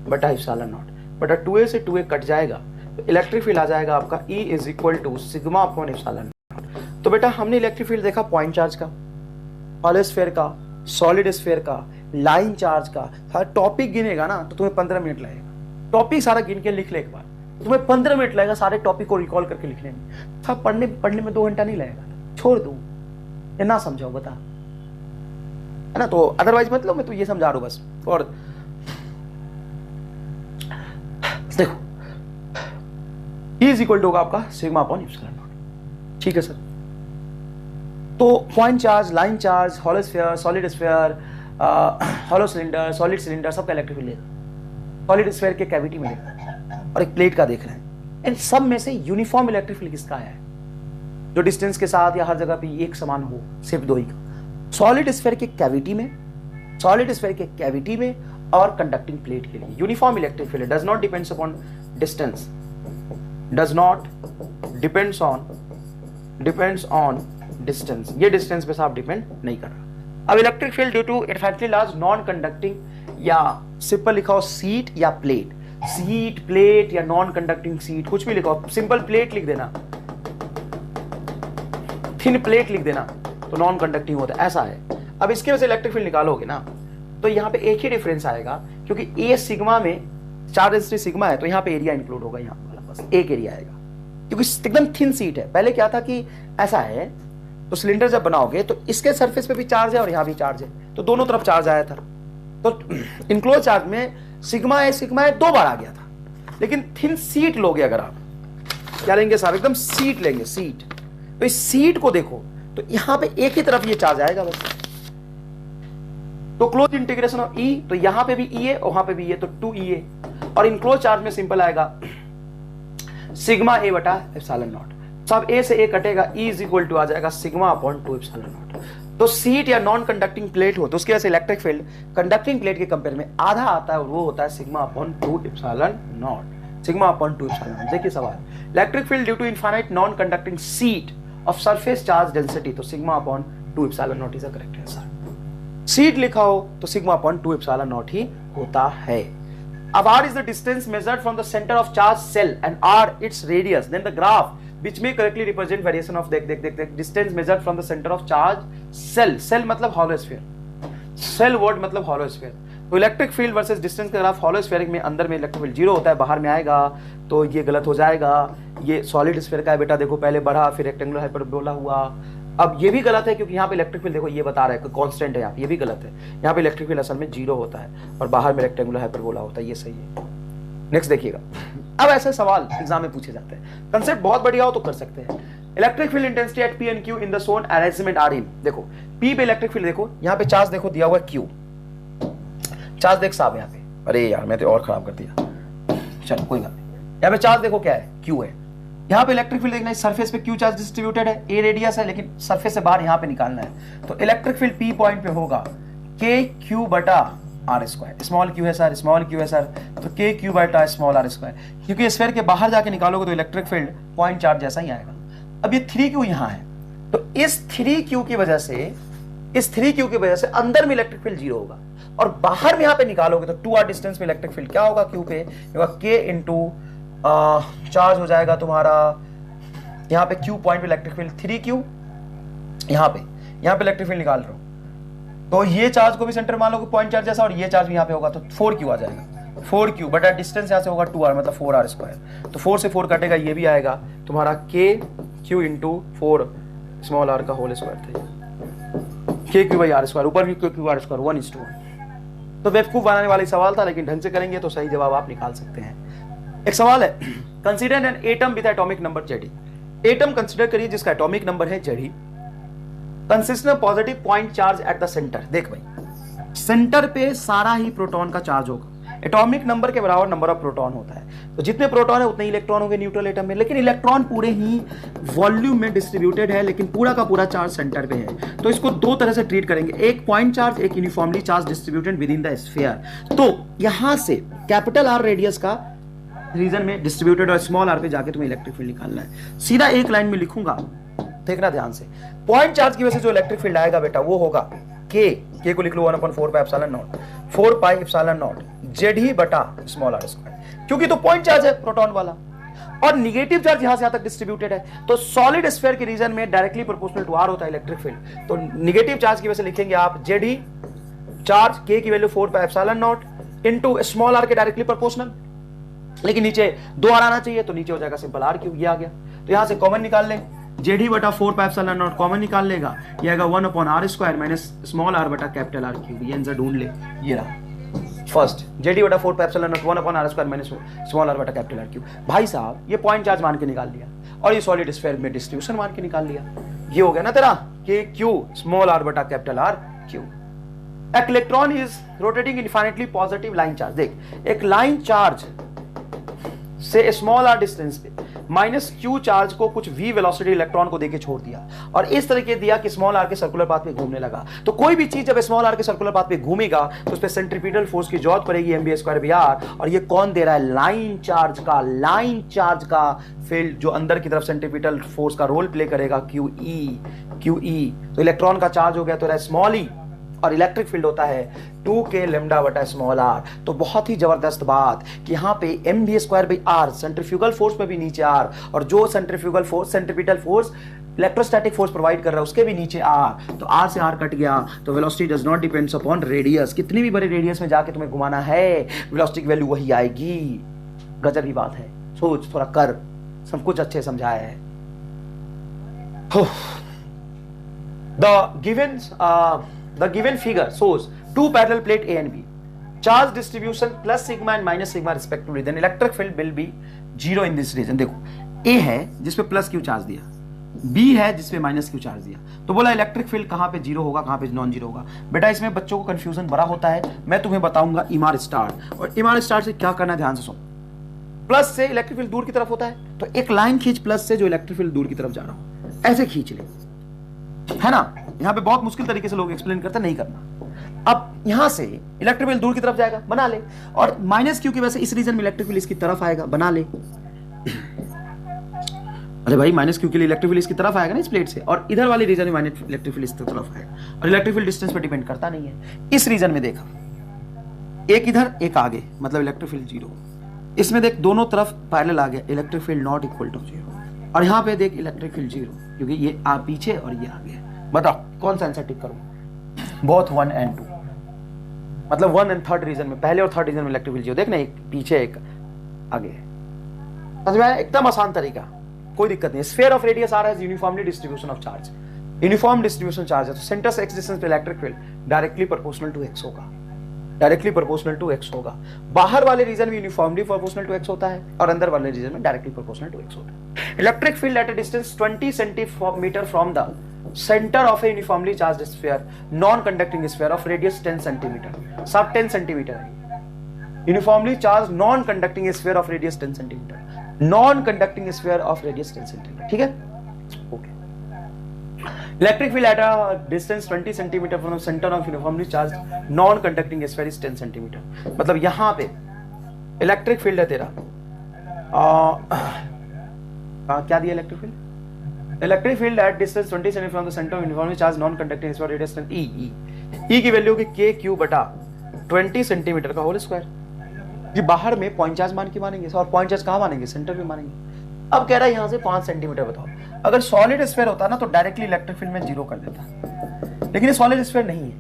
बटा एप्सिलॉन नॉट, बटा 2A से 2A कट जाएगा, तो इलेक्ट्रिक फील्ड आ जाएगा आपका E is equal to sigma upon epsilon not. तो बेटा हमने इलेक्ट्रिक फील्ड देखा पॉइंट चार्ज का, हॉलो स्फीयर का, सॉलिड स्फीयर का, लाइन चार्ज का। हर टॉपिक गिनेगा ना तो तुम्हें 15 मिनट लगेगा, टॉपिक सारा गिन के लिख ले एक बार, तुम्हें 15 मिनट लगेगा सारे टॉपिक को रिकॉल करके लिखने में। था पढ़ने में 2 घंटा नहीं लगेगा, छोड़ दूं या ना समझाओ बता, है ना। तो अदरवाइज मतलब मैं तो ये समझा रहा हूं बस। और देखो E इज इक्वल टू होगा आपका सिग्मा अपॉन एप्सिलॉन नॉट, ठीक है सर। तो point charge, line charge, hollow sphere, solid sphere, hollow cylinder, solid cylinder, सबका इलेक्ट्रिक फील्ड लेगा, सॉलिड स्फीयर के कैविटी में लेगा, और एक प्लेट का देख रहे हैं। इन सब में से यूनिफॉर्म इलेक्ट्रिक फील्ड किसका है, जो डिस्टेंस के साथ या हर जगह पे एक समान हो, सिर्फ 2 ही का। सॉलिड स्फीयर के कैविटी में, सॉलिड स्फीयर के कैविटी में और कंडक्टिंग प्लेट के लिए uniform electric field does not depends upon distance, does not depends on distance. ये डिस्टेंस पे साफ डिपेंड नहीं कर रहा। अब electric field due to infinitely large non conducting, या सिंपल लिखाओ सीट या प्लेट, सीट, प्लेट या नॉन कंडक्टिंग सीट, कुछ भी लिखाओ, सिंपल प्लेट लिख देना, थिन प्लेट लिख देना, तो नॉन कंडक्टिंग होता है, ऐसा है। अब इसके वजह से इलेक्ट्रिक फील्ड निकालोगे ना, तो यहाँ पे एक ही डिफरेंस आएगा, क्योंकि ए सिग्मा में चार्ज डेंसिटी सिग्मा है, तो यहाँ पे एरिया इंक्लूड होगा, यहाँ वाला बस एक एरिया आएगा, क्योंकि एकदम थिन सीट है। पहले क्या था कि ऐसा है तो सिलेंडर जब बनाओगे तो इसके सरफेस पे भी चार्ज है और यहां भी चार्ज है, तो दोनों तरफ चार्ज आया था। तो इनक्लोज चार्ज में सिग्मा ए 2 बार आ गया था। लेकिन थिन सीट लोगे अगर आप, क्या लेंगे साहब, एकदम सीट लेंगे, सीट। तो इस सीट को देखो तो यहां पे एक ही तरफ ये चार्ज आएगा बस। तो क्लोज इंटीग्रेशन ऑफ ई, तो यहां पे भी ई है और वहां पे भी ये, तो 2E और इनक्लोज चार्ज में सिंपल आएगा सिग्मा ए बटा एप्सिलॉन नॉट। सब ए से ए कटेगा, ई इज इक्वल टू आ जाएगा सिग्मा अपॉन 2 एप्सिलॉन नॉट। तो सीट या नॉन कंडक्टिंग प्लेट हो तो उसके वजह से इलेक्ट्रिक फील्ड कंडक्टिंग प्लेट के कंपेयर में आधा आता है और वो होता है sigma upon 2 epsilon not. Sigma upon 2 epsilon not. देखिए सवाल, electric field due to infinite non conducting sheet of surface charge density, तो sigma upon 2 epsilon naught is a correct answer. Sheet लिखा हो तो सिग्मा अपॉन 2 एप्सिलॉन नॉट ही होता है। अब r is the distance measured from the center of charge cell and r its radius, then the graph which may correctly represent variation of देख distance measured from the center of charge cell मतलब hollow sphere, cell word मतलब hollow sphere। तो electric field versus distance का graph hollow sphere में अंदर में electric field 0 होता है, बाहर में आएगा तो ये गलत हो जाएगा। ये सॉलिड स्फीयर का है बेटा, देखो पहले बढ़ा फिर रेक्टेंगुलर हाइपरबोला हुआ। अब ये भी गलत है क्योंकि यहाँ पे इलेक्ट्रिक फील्ड देखो ये बता रहा है कि कांस्टेंट है, यहाँ पे ये भी गलत है। यहाँ पे इलेक्ट्रिक फील्ड असल में 0 होता है और बाहर में रेक्टेंगुलर हाइपरबोला होता है, ये सही है। नेक्स्ट देखिएगा, अब ऐसे सवाल एग्जाम में पूछे जाते हैं, कंसेप्ट बहुत बढ़िया हो तो कर सकते हैं। Electric field intensity at P and Q in the shown arrangement are in. देखो P पे इलेक्ट्रिक फील्ड देखो, यहाँ पे चार्ज देखो दिया हुआ है Q, चार्ज देख साहब यहाँ पे, अरे यार मैं तो और खराब कर दिया, चलो कोई बात नहीं। यहाँ पे चार्ज देखो क्या है, Q है। यहाँ पे इलेक्ट्रिक फील्ड देखना है, सरफेस पे Q चार्ज डिस्ट्रीब्यूटेड है, A रेडियस है, लेकिन सरफेस से बाहर यहाँ पे निकालना है। तो इलेक्ट्रिक फील्ड P पॉइंट पे होगा KQ बटा R स्क्वायर। स्मॉल Q है सर, स्मॉल Q है सर, तो KQ बटा स्मॉल R स्क्वायर, क्योंकि स्फीयर के बाहर जाके निकालोगे तो इलेक्ट्रिक फील्ड पॉइंट चार्ज जैसा ही आएगा। अब ये 3Q यहाँ है, तो इस 3Q की वजह से अंदर में इलेक्ट्रिक फील्ड 0 होगा और बाहर में यहाँ पे निकालोगे तो 2R डिस्टेंस में इलेक्ट्रिक फील्ड क्या होगा, Q पे होगा K इंटू चार्ज हो जाएगा तुम्हारा, यहाँ पे Q पॉइंट पे इलेक्ट्रिक फील्ड 3Q, यहाँ पे इलेक्ट्रिक फील्ड निकाल रहा हूं तो ये चार्ज को भी सेंटर मान लो पॉइंट चार्ज जैसा और ये चार्ज भी यहाँ पे होगा तो 4Q आ जाएगा। 4Q बटा डिस्टेंस यहाँ से होगा 2R मतलब 4R स्क्वायर, तो 4 से 4 कटेगा, ये भी आएगा तुम्हारा KQ इंटू 4 स्मॉल r का होल स्क्वायर था, KQ बाई R स्क्वायर, ऊपर भी KQ R स्क्वायर 1:1। तो बेवकूफ बनाने वाला सवाल था, लेकिन ढंग से करेंगे तो सही जवाब आप निकाल सकते हैं। एक सवाल है, consider an atom with atomic number Ze। Atom consider करिए जिसका एटॉमिक नंबर है Ze, consist of positive point charge at the centre. देख भाई सेंटर पे सारा ही प्रोटॉन का चार्ज होगा, एटॉमिक नंबर के बराबर नंबर ऑफ प्रोटॉन होता है, तो जितने प्रोटॉन है उतने इलेक्ट्रॉन होंगे न्यूट्रल एटम में, लेकिन इलेक्ट्रॉन पूरे ही वॉल्यूम में डिस्ट्रीब्यूटेड है, लेकिन पूरा का पूरा चार्ज सेंटर पे है। तो इसको दो तरह से ट्रीट करेंगे, एक पॉइंट चार्ज, एक uniformly charge distributed with in the sphere. तो यहां से कैपिटल R रेडियस का रीजन में डिस्ट्रीब्यूटेड और स्मॉल r पे जाके तुम्हें इलेक्ट्रिक फील्ड निकालना है। सीधा एक लाइन में लिखूंगा, देखना ध्यान से, पॉइंट चार्ज की वजह से जो इलेक्ट्रिक फील्ड आएगा बेटा वो होगा K को लिख लो 1/4 pi epsilon not, 4 pi epsilon not Ze बटा स्मॉल r स्क्वायर, क्योंकि तो पॉइंट चार्ज है प्रोटॉन वाला और निगेटिव चार्ज यहां से यहां तक डिस्ट्रीब्यूटेड है, तो सॉलिड स्फीयर के रीजन में डायरेक्टली प्रोपोर्शनल टू R होता है इलेक्ट्रिक फील्ड। तो निगेटिव चार्ज की वजह से लिखेंगे आप Ze चार्ज K की value 4 pi epsilon nought into small r के डायरेक्टली प्रोपोर्शनल, लेकिन नीचे 2R आना चाहिए तो नीचे हो जाएगा सिंपल R3, ये आ गया। तो यहां से कॉमन निकाल लें, Ze बटा 4 पाई एप्सिलॉन नॉट कॉमन निकाल लेगा, ये आएगा 1/r square minus small r बटा कैपिटल R3। ये आंसर ढूंढ ले, ये रहा फर्स्ट, Ze बटा 4 pi epsilon not 1/r square minus small r बटा कैपिटल R3। भाई साहब ये पॉइंट चार्ज मान के निकाल लिया और ये सॉलिड स्फीयर में डिस्ट्रीब्यूशन मान के निकाल लिया, ये हो गया ना तेरा KQ स्मॉल r बटा कैपिटल R3। एक electron is rotating infinitely positive line charge. देख एक लाइन चार्ज से स्मॉल r डिस्टेंस पे माइनस Q चार्ज को कुछ v वेलोसिटी इलेक्ट्रॉन को देके छोड़ दिया और इस तरीके दिया कि स्मॉल r के सर्कुलर पाथ पे घूमने लगा। तो कोई भी चीज जब स्मॉल r के सर्कुलर पाथ पे घूमेगा तो उस पे सेंट्रीपिटल फोर्स की जरूरत पड़ेगी mv²r, और ये कौन दे रहा है, लाइन चार्ज का फील्ड जो अंदर की तरफ सेंट्रीपिटल फोर्स का रोल प्ले करेगा QE। तो इलेक्ट्रॉन का चार्ज हो गया तो स्मॉल e और इलेक्ट्रिक फील्ड होता है 2k लैम्डा बटा स्मॉल r। तो बहुत ही जबरदस्त बात कि यहाँ पे mv²r सेंट्रीफ्यूगल फोर्स में भी नीचे r, और जो centrifugal force centripetal force electrostatic force provide कर रहा है उसके भी नीचे r, तो r से r कट गया। तो velocity does not depends upon radius, कितनी भी बड़े रेडियस में जाके तुम्हें घुमाना है वेलोसिटी की वैल्यू वही आएगी। गजब की बात है, सोच थोड़ा कर, सब कुछ अच्छे समझाया है। The given figure shows two parallel plate A and B. Charge distribution plus sigma and minus sigma respectively. Then electric field will be 0 in this region. देखो A है जिसपे प्लस क्यू चार्ज दिया, B है जिसपे minus Q charge दिया, तो बोला electric field कहां पे 0 होगा, कहां पे नॉन जीरो होगा। बेटा इसमें बच्चों को कंफ्यूजन बड़ा होता है, मैं तुम्हें बताऊंगा इमार स्टार, और इमार स्टार से क्या करना है ध्यान से सुनो। प्लस से इलेक्ट्रिक फील्ड दूर की तरफ होता है, तो एक लाइन खींच प्लस से जो इलेक्ट्रिक फील्ड दूर की तरफ जा रहा हूं, ऐसे खींच ले, है ना। यहां पे बहुत मुश्किल तरीके से लोग एक्सप्लेन करते, नहीं करना। अब यहां से इलेक्ट्रिक फील्ड दूर की तरफ जाएगा, बना ले, और माइनस क्यू की वजह से इस रीजन में इलेक्ट्रिक फील्ड इसकी तरफ आएगा, बना ले। अरे भाई माइनस क्यू के लिए इलेक्ट्रिक फील्ड इसकी तरफ आएगा ना इस प्लेट से, और इधर वाली रीजन में माइनस इलेक्ट्रिक फील्ड इसकी तरफ आएगा, और इलेक्ट्रिक फील्ड डिस्टेंस पे डिपेंड करता नहीं है। इस रीजन में देखा, एक इधर एक आगे, मतलब इलेक्ट्रिक फील्ड 0। इसमें देख दोनों तरफ पैरेलल आ गया, electric field not equal to 0, और यहां पे देख इलेक्ट्रिक फील्ड 0, क्योंकि ये आ पीछे और ये आगे है। बताओ कौन सा आंसर टिक करूं? बोथ 1 and 2, मतलब 1 and 3rd रीजन में, पहले और 3rd रीजन में इलेक्ट्रिक फील्ड 0। देखना एक पीछे एक आगे है, समझ में आया? एकदम आसान तरीका, कोई दिक्कत नहीं। स्फीयर ऑफ रेडियस आ रहा है uniformly distribution of charge, uniform distribution charge है, तो सेंटर से एक्स डिस्टेंस पे electric field directly proportional to x होगा, डायरेक्टली प्रोपोर्शनल टू x होगा। बाहर वाले रीजन में यूनिफॉर्मली प्रोपोर्शनल टू x होता है, और अंदर वाले रीजन में डायरेक्टली प्रोपोर्शनल टू x होता है। Electric field at a distance 20 centimetre from the centre of A uniformly charged sphere, non conducting sphere of radius 10 centimetre, सब 10 सेंटीमीटर है। Uniformly charge non conducting sphere of radius 10 centimetre, non conducting sphere of radius 10 centimetre, ठीक है, okay. Electric field at a distance 20 centimetre from centre of uniformly charge non conducting sphere is 10 centimetre, मतलब यहां पे electric field है तेरा, क्या दिया electric field? Electric field at distance 20 centimetre from the centre of uniformly charge non conducting sphere radius 10 ई की value होगी के क्यू बटा 20 सेंटीमीटर का होल स्क्वायर। ये बाहर में पॉइंट चार्ज मान के मानेंगे, और पॉइंट चार्ज कहां मानेंगे? सेंटर पे मानेंगे। अब कह रहा है यहां से 5 सेंटीमीटर बताओ। अगर सॉलिड स्फीयर होता ना तो डायरेक्टली इलेक्ट्रिक फील्ड में 0 कर देता, लेकिन ये सॉलिड स्फीयर नहीं है,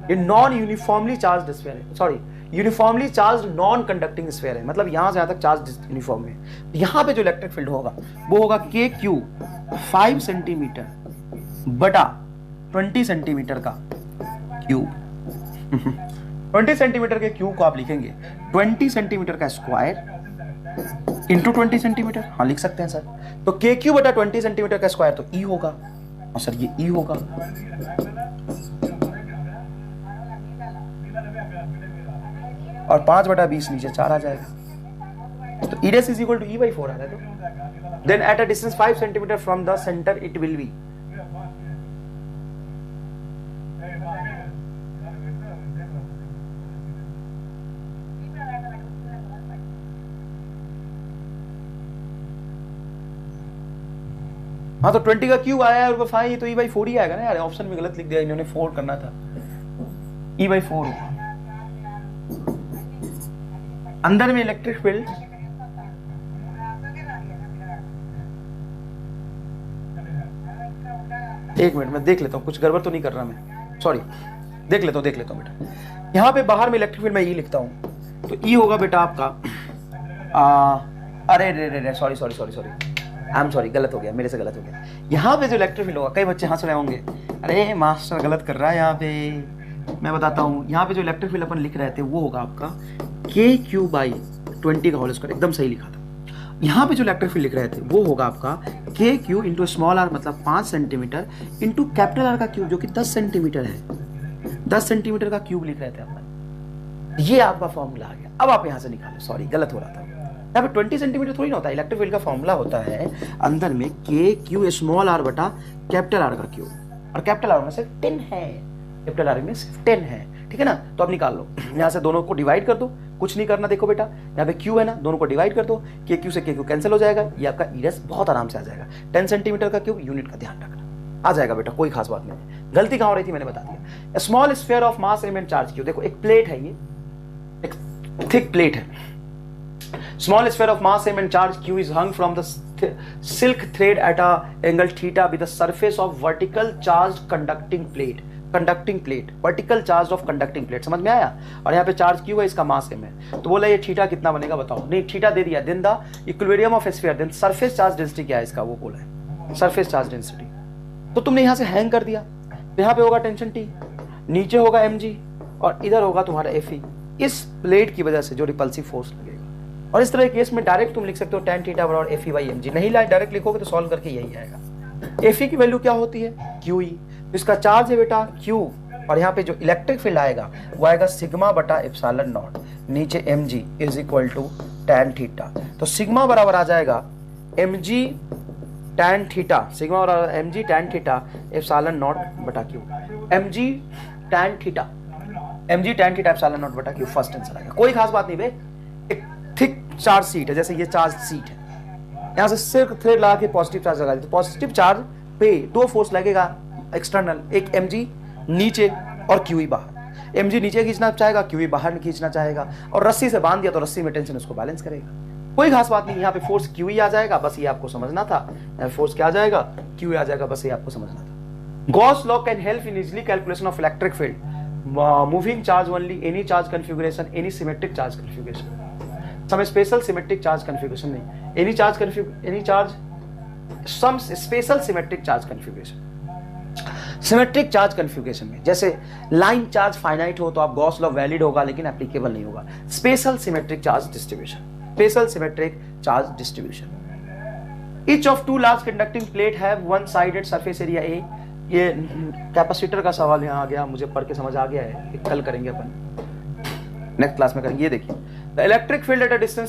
ये नॉन यूनिफॉर्मली चार्ज्ड स्फीयर है, sorry uniformly charged non conducting sphere है, मतलब यहां से यहां तक चार्ज यूनिफॉर्म है। यहां पे जो इलेक्ट्रिक फील्ड होगा वो होगा के क्यू 5 सेंटीमीटर बटा 20 सेंटीमीटर का क्यूब। 20 सेंटीमीटर के क्यूब को आप लिखेंगे 20 सेंटीमीटर का स्क्वायर इंटू 20 सेंटीमीटर, हाँ लिख सकते हैं सर। तो के क्यू बटा 20 सेंटीमीटर का स्क्वायर तो ई होगा, और सर ये ई होगा, और 5 बटा 20 नीचे 4 आ जाएगा, तो E res is equal to E by 4 आ रहा है। तो then at a distance 5 centimetre from the centre it will be, हाँ तो 20 का क्यूब आया है और 5, तो ई बाई 4 ही आएगा ना यार, ऑप्शन में गलत लिख दिया इन्होंने, 4 करना था, ई बाई 4 होगा। अंदर में इलेक्ट्रिक फील्ड एक मिनट मैं देख लेता हूं, कुछ गड़बड़ तो नहीं कर रहा मैं, सॉरी, देख लेता हूं बेटा। यहां पे बाहर में इलेक्ट्रिक फील्ड मैं ई लिखता हूं, तो ई होगा बेटा आपका अरे रे सॉरी आई एम सॉरी, गलत हो गया, मेरे से गलत हो गया। यहाँ पे जो इलेक्ट्रिक फील्ड होगा, कई बच्चे हंस रहे होंगे, अरे मास्टर गलत कर रहा है यहाँ पे, मैं बताता हूँ। यहाँ पे जो इलेक्ट्रिक फील्ड अपन लिख रहे थे वो होगा आपका के क्यू बाई 20 का होल स्क्वायर, एकदम सही लिखा था। यहाँ पे जो इलेक्ट्रिक फील्ड लिख रहे थे वो होगा आपका के क्यू इंटू स्मॉल आर मतलब 5 सेंटीमीटर इंटू कैपिटल आर का क्यूब जो कि 10 सेंटीमीटर है, 10 सेंटीमीटर का क्यूब लिख रहे थे अपन। ये आपका फॉर्मूला आ गया। अब आप यहाँ से निकालो, सॉरी गलत हो रहा था, यहाँ पे 20 सेंटीमीटर थोड़ी ना होता है, इलेक्ट्रिक फील्ड का फॉर्मूला होता है अंदर में के क्यू स्मॉल आर बटा कैपिटल आर का क्यूब, और कैपिटल आर में से 10 है, कैपिटल आर में सिर्फ 10 है, ठीक है ना। तो अब निकाल लो, यहाँ से दोनों को डिवाइड कर दो, कुछ नहीं करना, देखो बेटा यहाँ पे क्यू है ना, दोनों को डिवाइड कर दो, के क्यू से के क्यू कैंसिल हो जाएगा, ये आपका ईरेस बहुत आराम से आ जाएगा। 10 सेंटीमीटर का क्यूब, यूनिट का ध्यान रखना, आ जाएगा बेटा, कोई खास बात नहीं। गलती कहाँ हो रही थी मैंने बता दिया। Small sphere of mass M and charge Q, देखो एक प्लेट है, ये एक थिक प्लेट है। Small sphere of mass m and charge q is hung from the silk thread at a angle theta with the surface of vertical charged conducting plate, vertical charged of conducting plate, समझ में आया। और यहाँ पे charge q है, इसका मास m है, तो बोला ये थीटा कितना बनेगा बताओ, नहीं थीटा दे दिया, then the equilibrium of sphere, then surface charge density क्या है इसका, वो बोला है सरफेस चार्ज डेंसिटी। तो तुमने यहाँ से हैंग कर दिया, तो यहाँ पे होगा टेंशन टी, नीचे होगा mg और इधर होगा तुम्हारा fe। इस प्लेट की वजह से जो रिपल्सिव फोर्स लगेगा। और इस तरह के केस में डायरेक्ट तुम लिख सकते हो tan थीटा बराबर fe बाई mg, नहीं डायरेक्ट लिखोगे तो सॉल्व करके यही आएगा। fe की वैल्यू क्या होती है? QE। इसका चार्ज है बेटा Q, और यहाँ पे जो इलेक्ट्रिक फील्ड आएगा वो आएगा सिग्मा बटा एप्सिलॉन नॉट, नीचे mg is equal to tan theta. तो सिग्मा बराबर आ जाएगा mg tan थीटा, सिग्मा बराबर mg tan theta epsilon nought बटा Q। mg tan theta, mg tan theta epsilon nought बटा Q फर्स्ट आंसर आएगा। कोई खास बात नहीं बे, एक थिक चार्ज सीट है, जैसे ये चार्ज सीट है, यहाँ से सिर्फ थ्रेड लगा के पॉजिटिव चार्ज लगा दी, तो पॉजिटिव चार्ज पे दो फोर्स लगेगा एक्सटर्नल, एक mg नीचे और QE बाहर। mg नीचे खींचना चाहेगा, QE बाहर खींचना चाहेगा, और रस्सी से बांध दिया तो रस्सी में टेंशन उसको बैलेंस करेगा। कोई खास बात नहीं, यहाँ पे फोर्स QE आ जाएगा, बस ये आपको समझना था। फोर्स क्या आ जाएगा? QE आ जाएगा, बस ये आपको समझना था। Gauss law can help in easily calculation of electric field, moving charge only, any charge configuration, any symmetric charge configuration, some special symmetric charge configuration नहीं, any charge some special symmetric charge configuration. Symmetric charge configuration में जैसे line charge finite हो तो आप Gauss law valid होगा लेकिन applicable नहीं होगा। Special symmetric charge distribution, special symmetric charge distribution. Each of two large conducting plate have one sided surface area A. ये कैपेसिटर का सवाल यहाँ आ गया, मुझे पढ़ के समझ आ गया है, कल करेंगे अपन, नेक्स्ट क्लास में करेंगे। ये देखिए, the electric field at a distance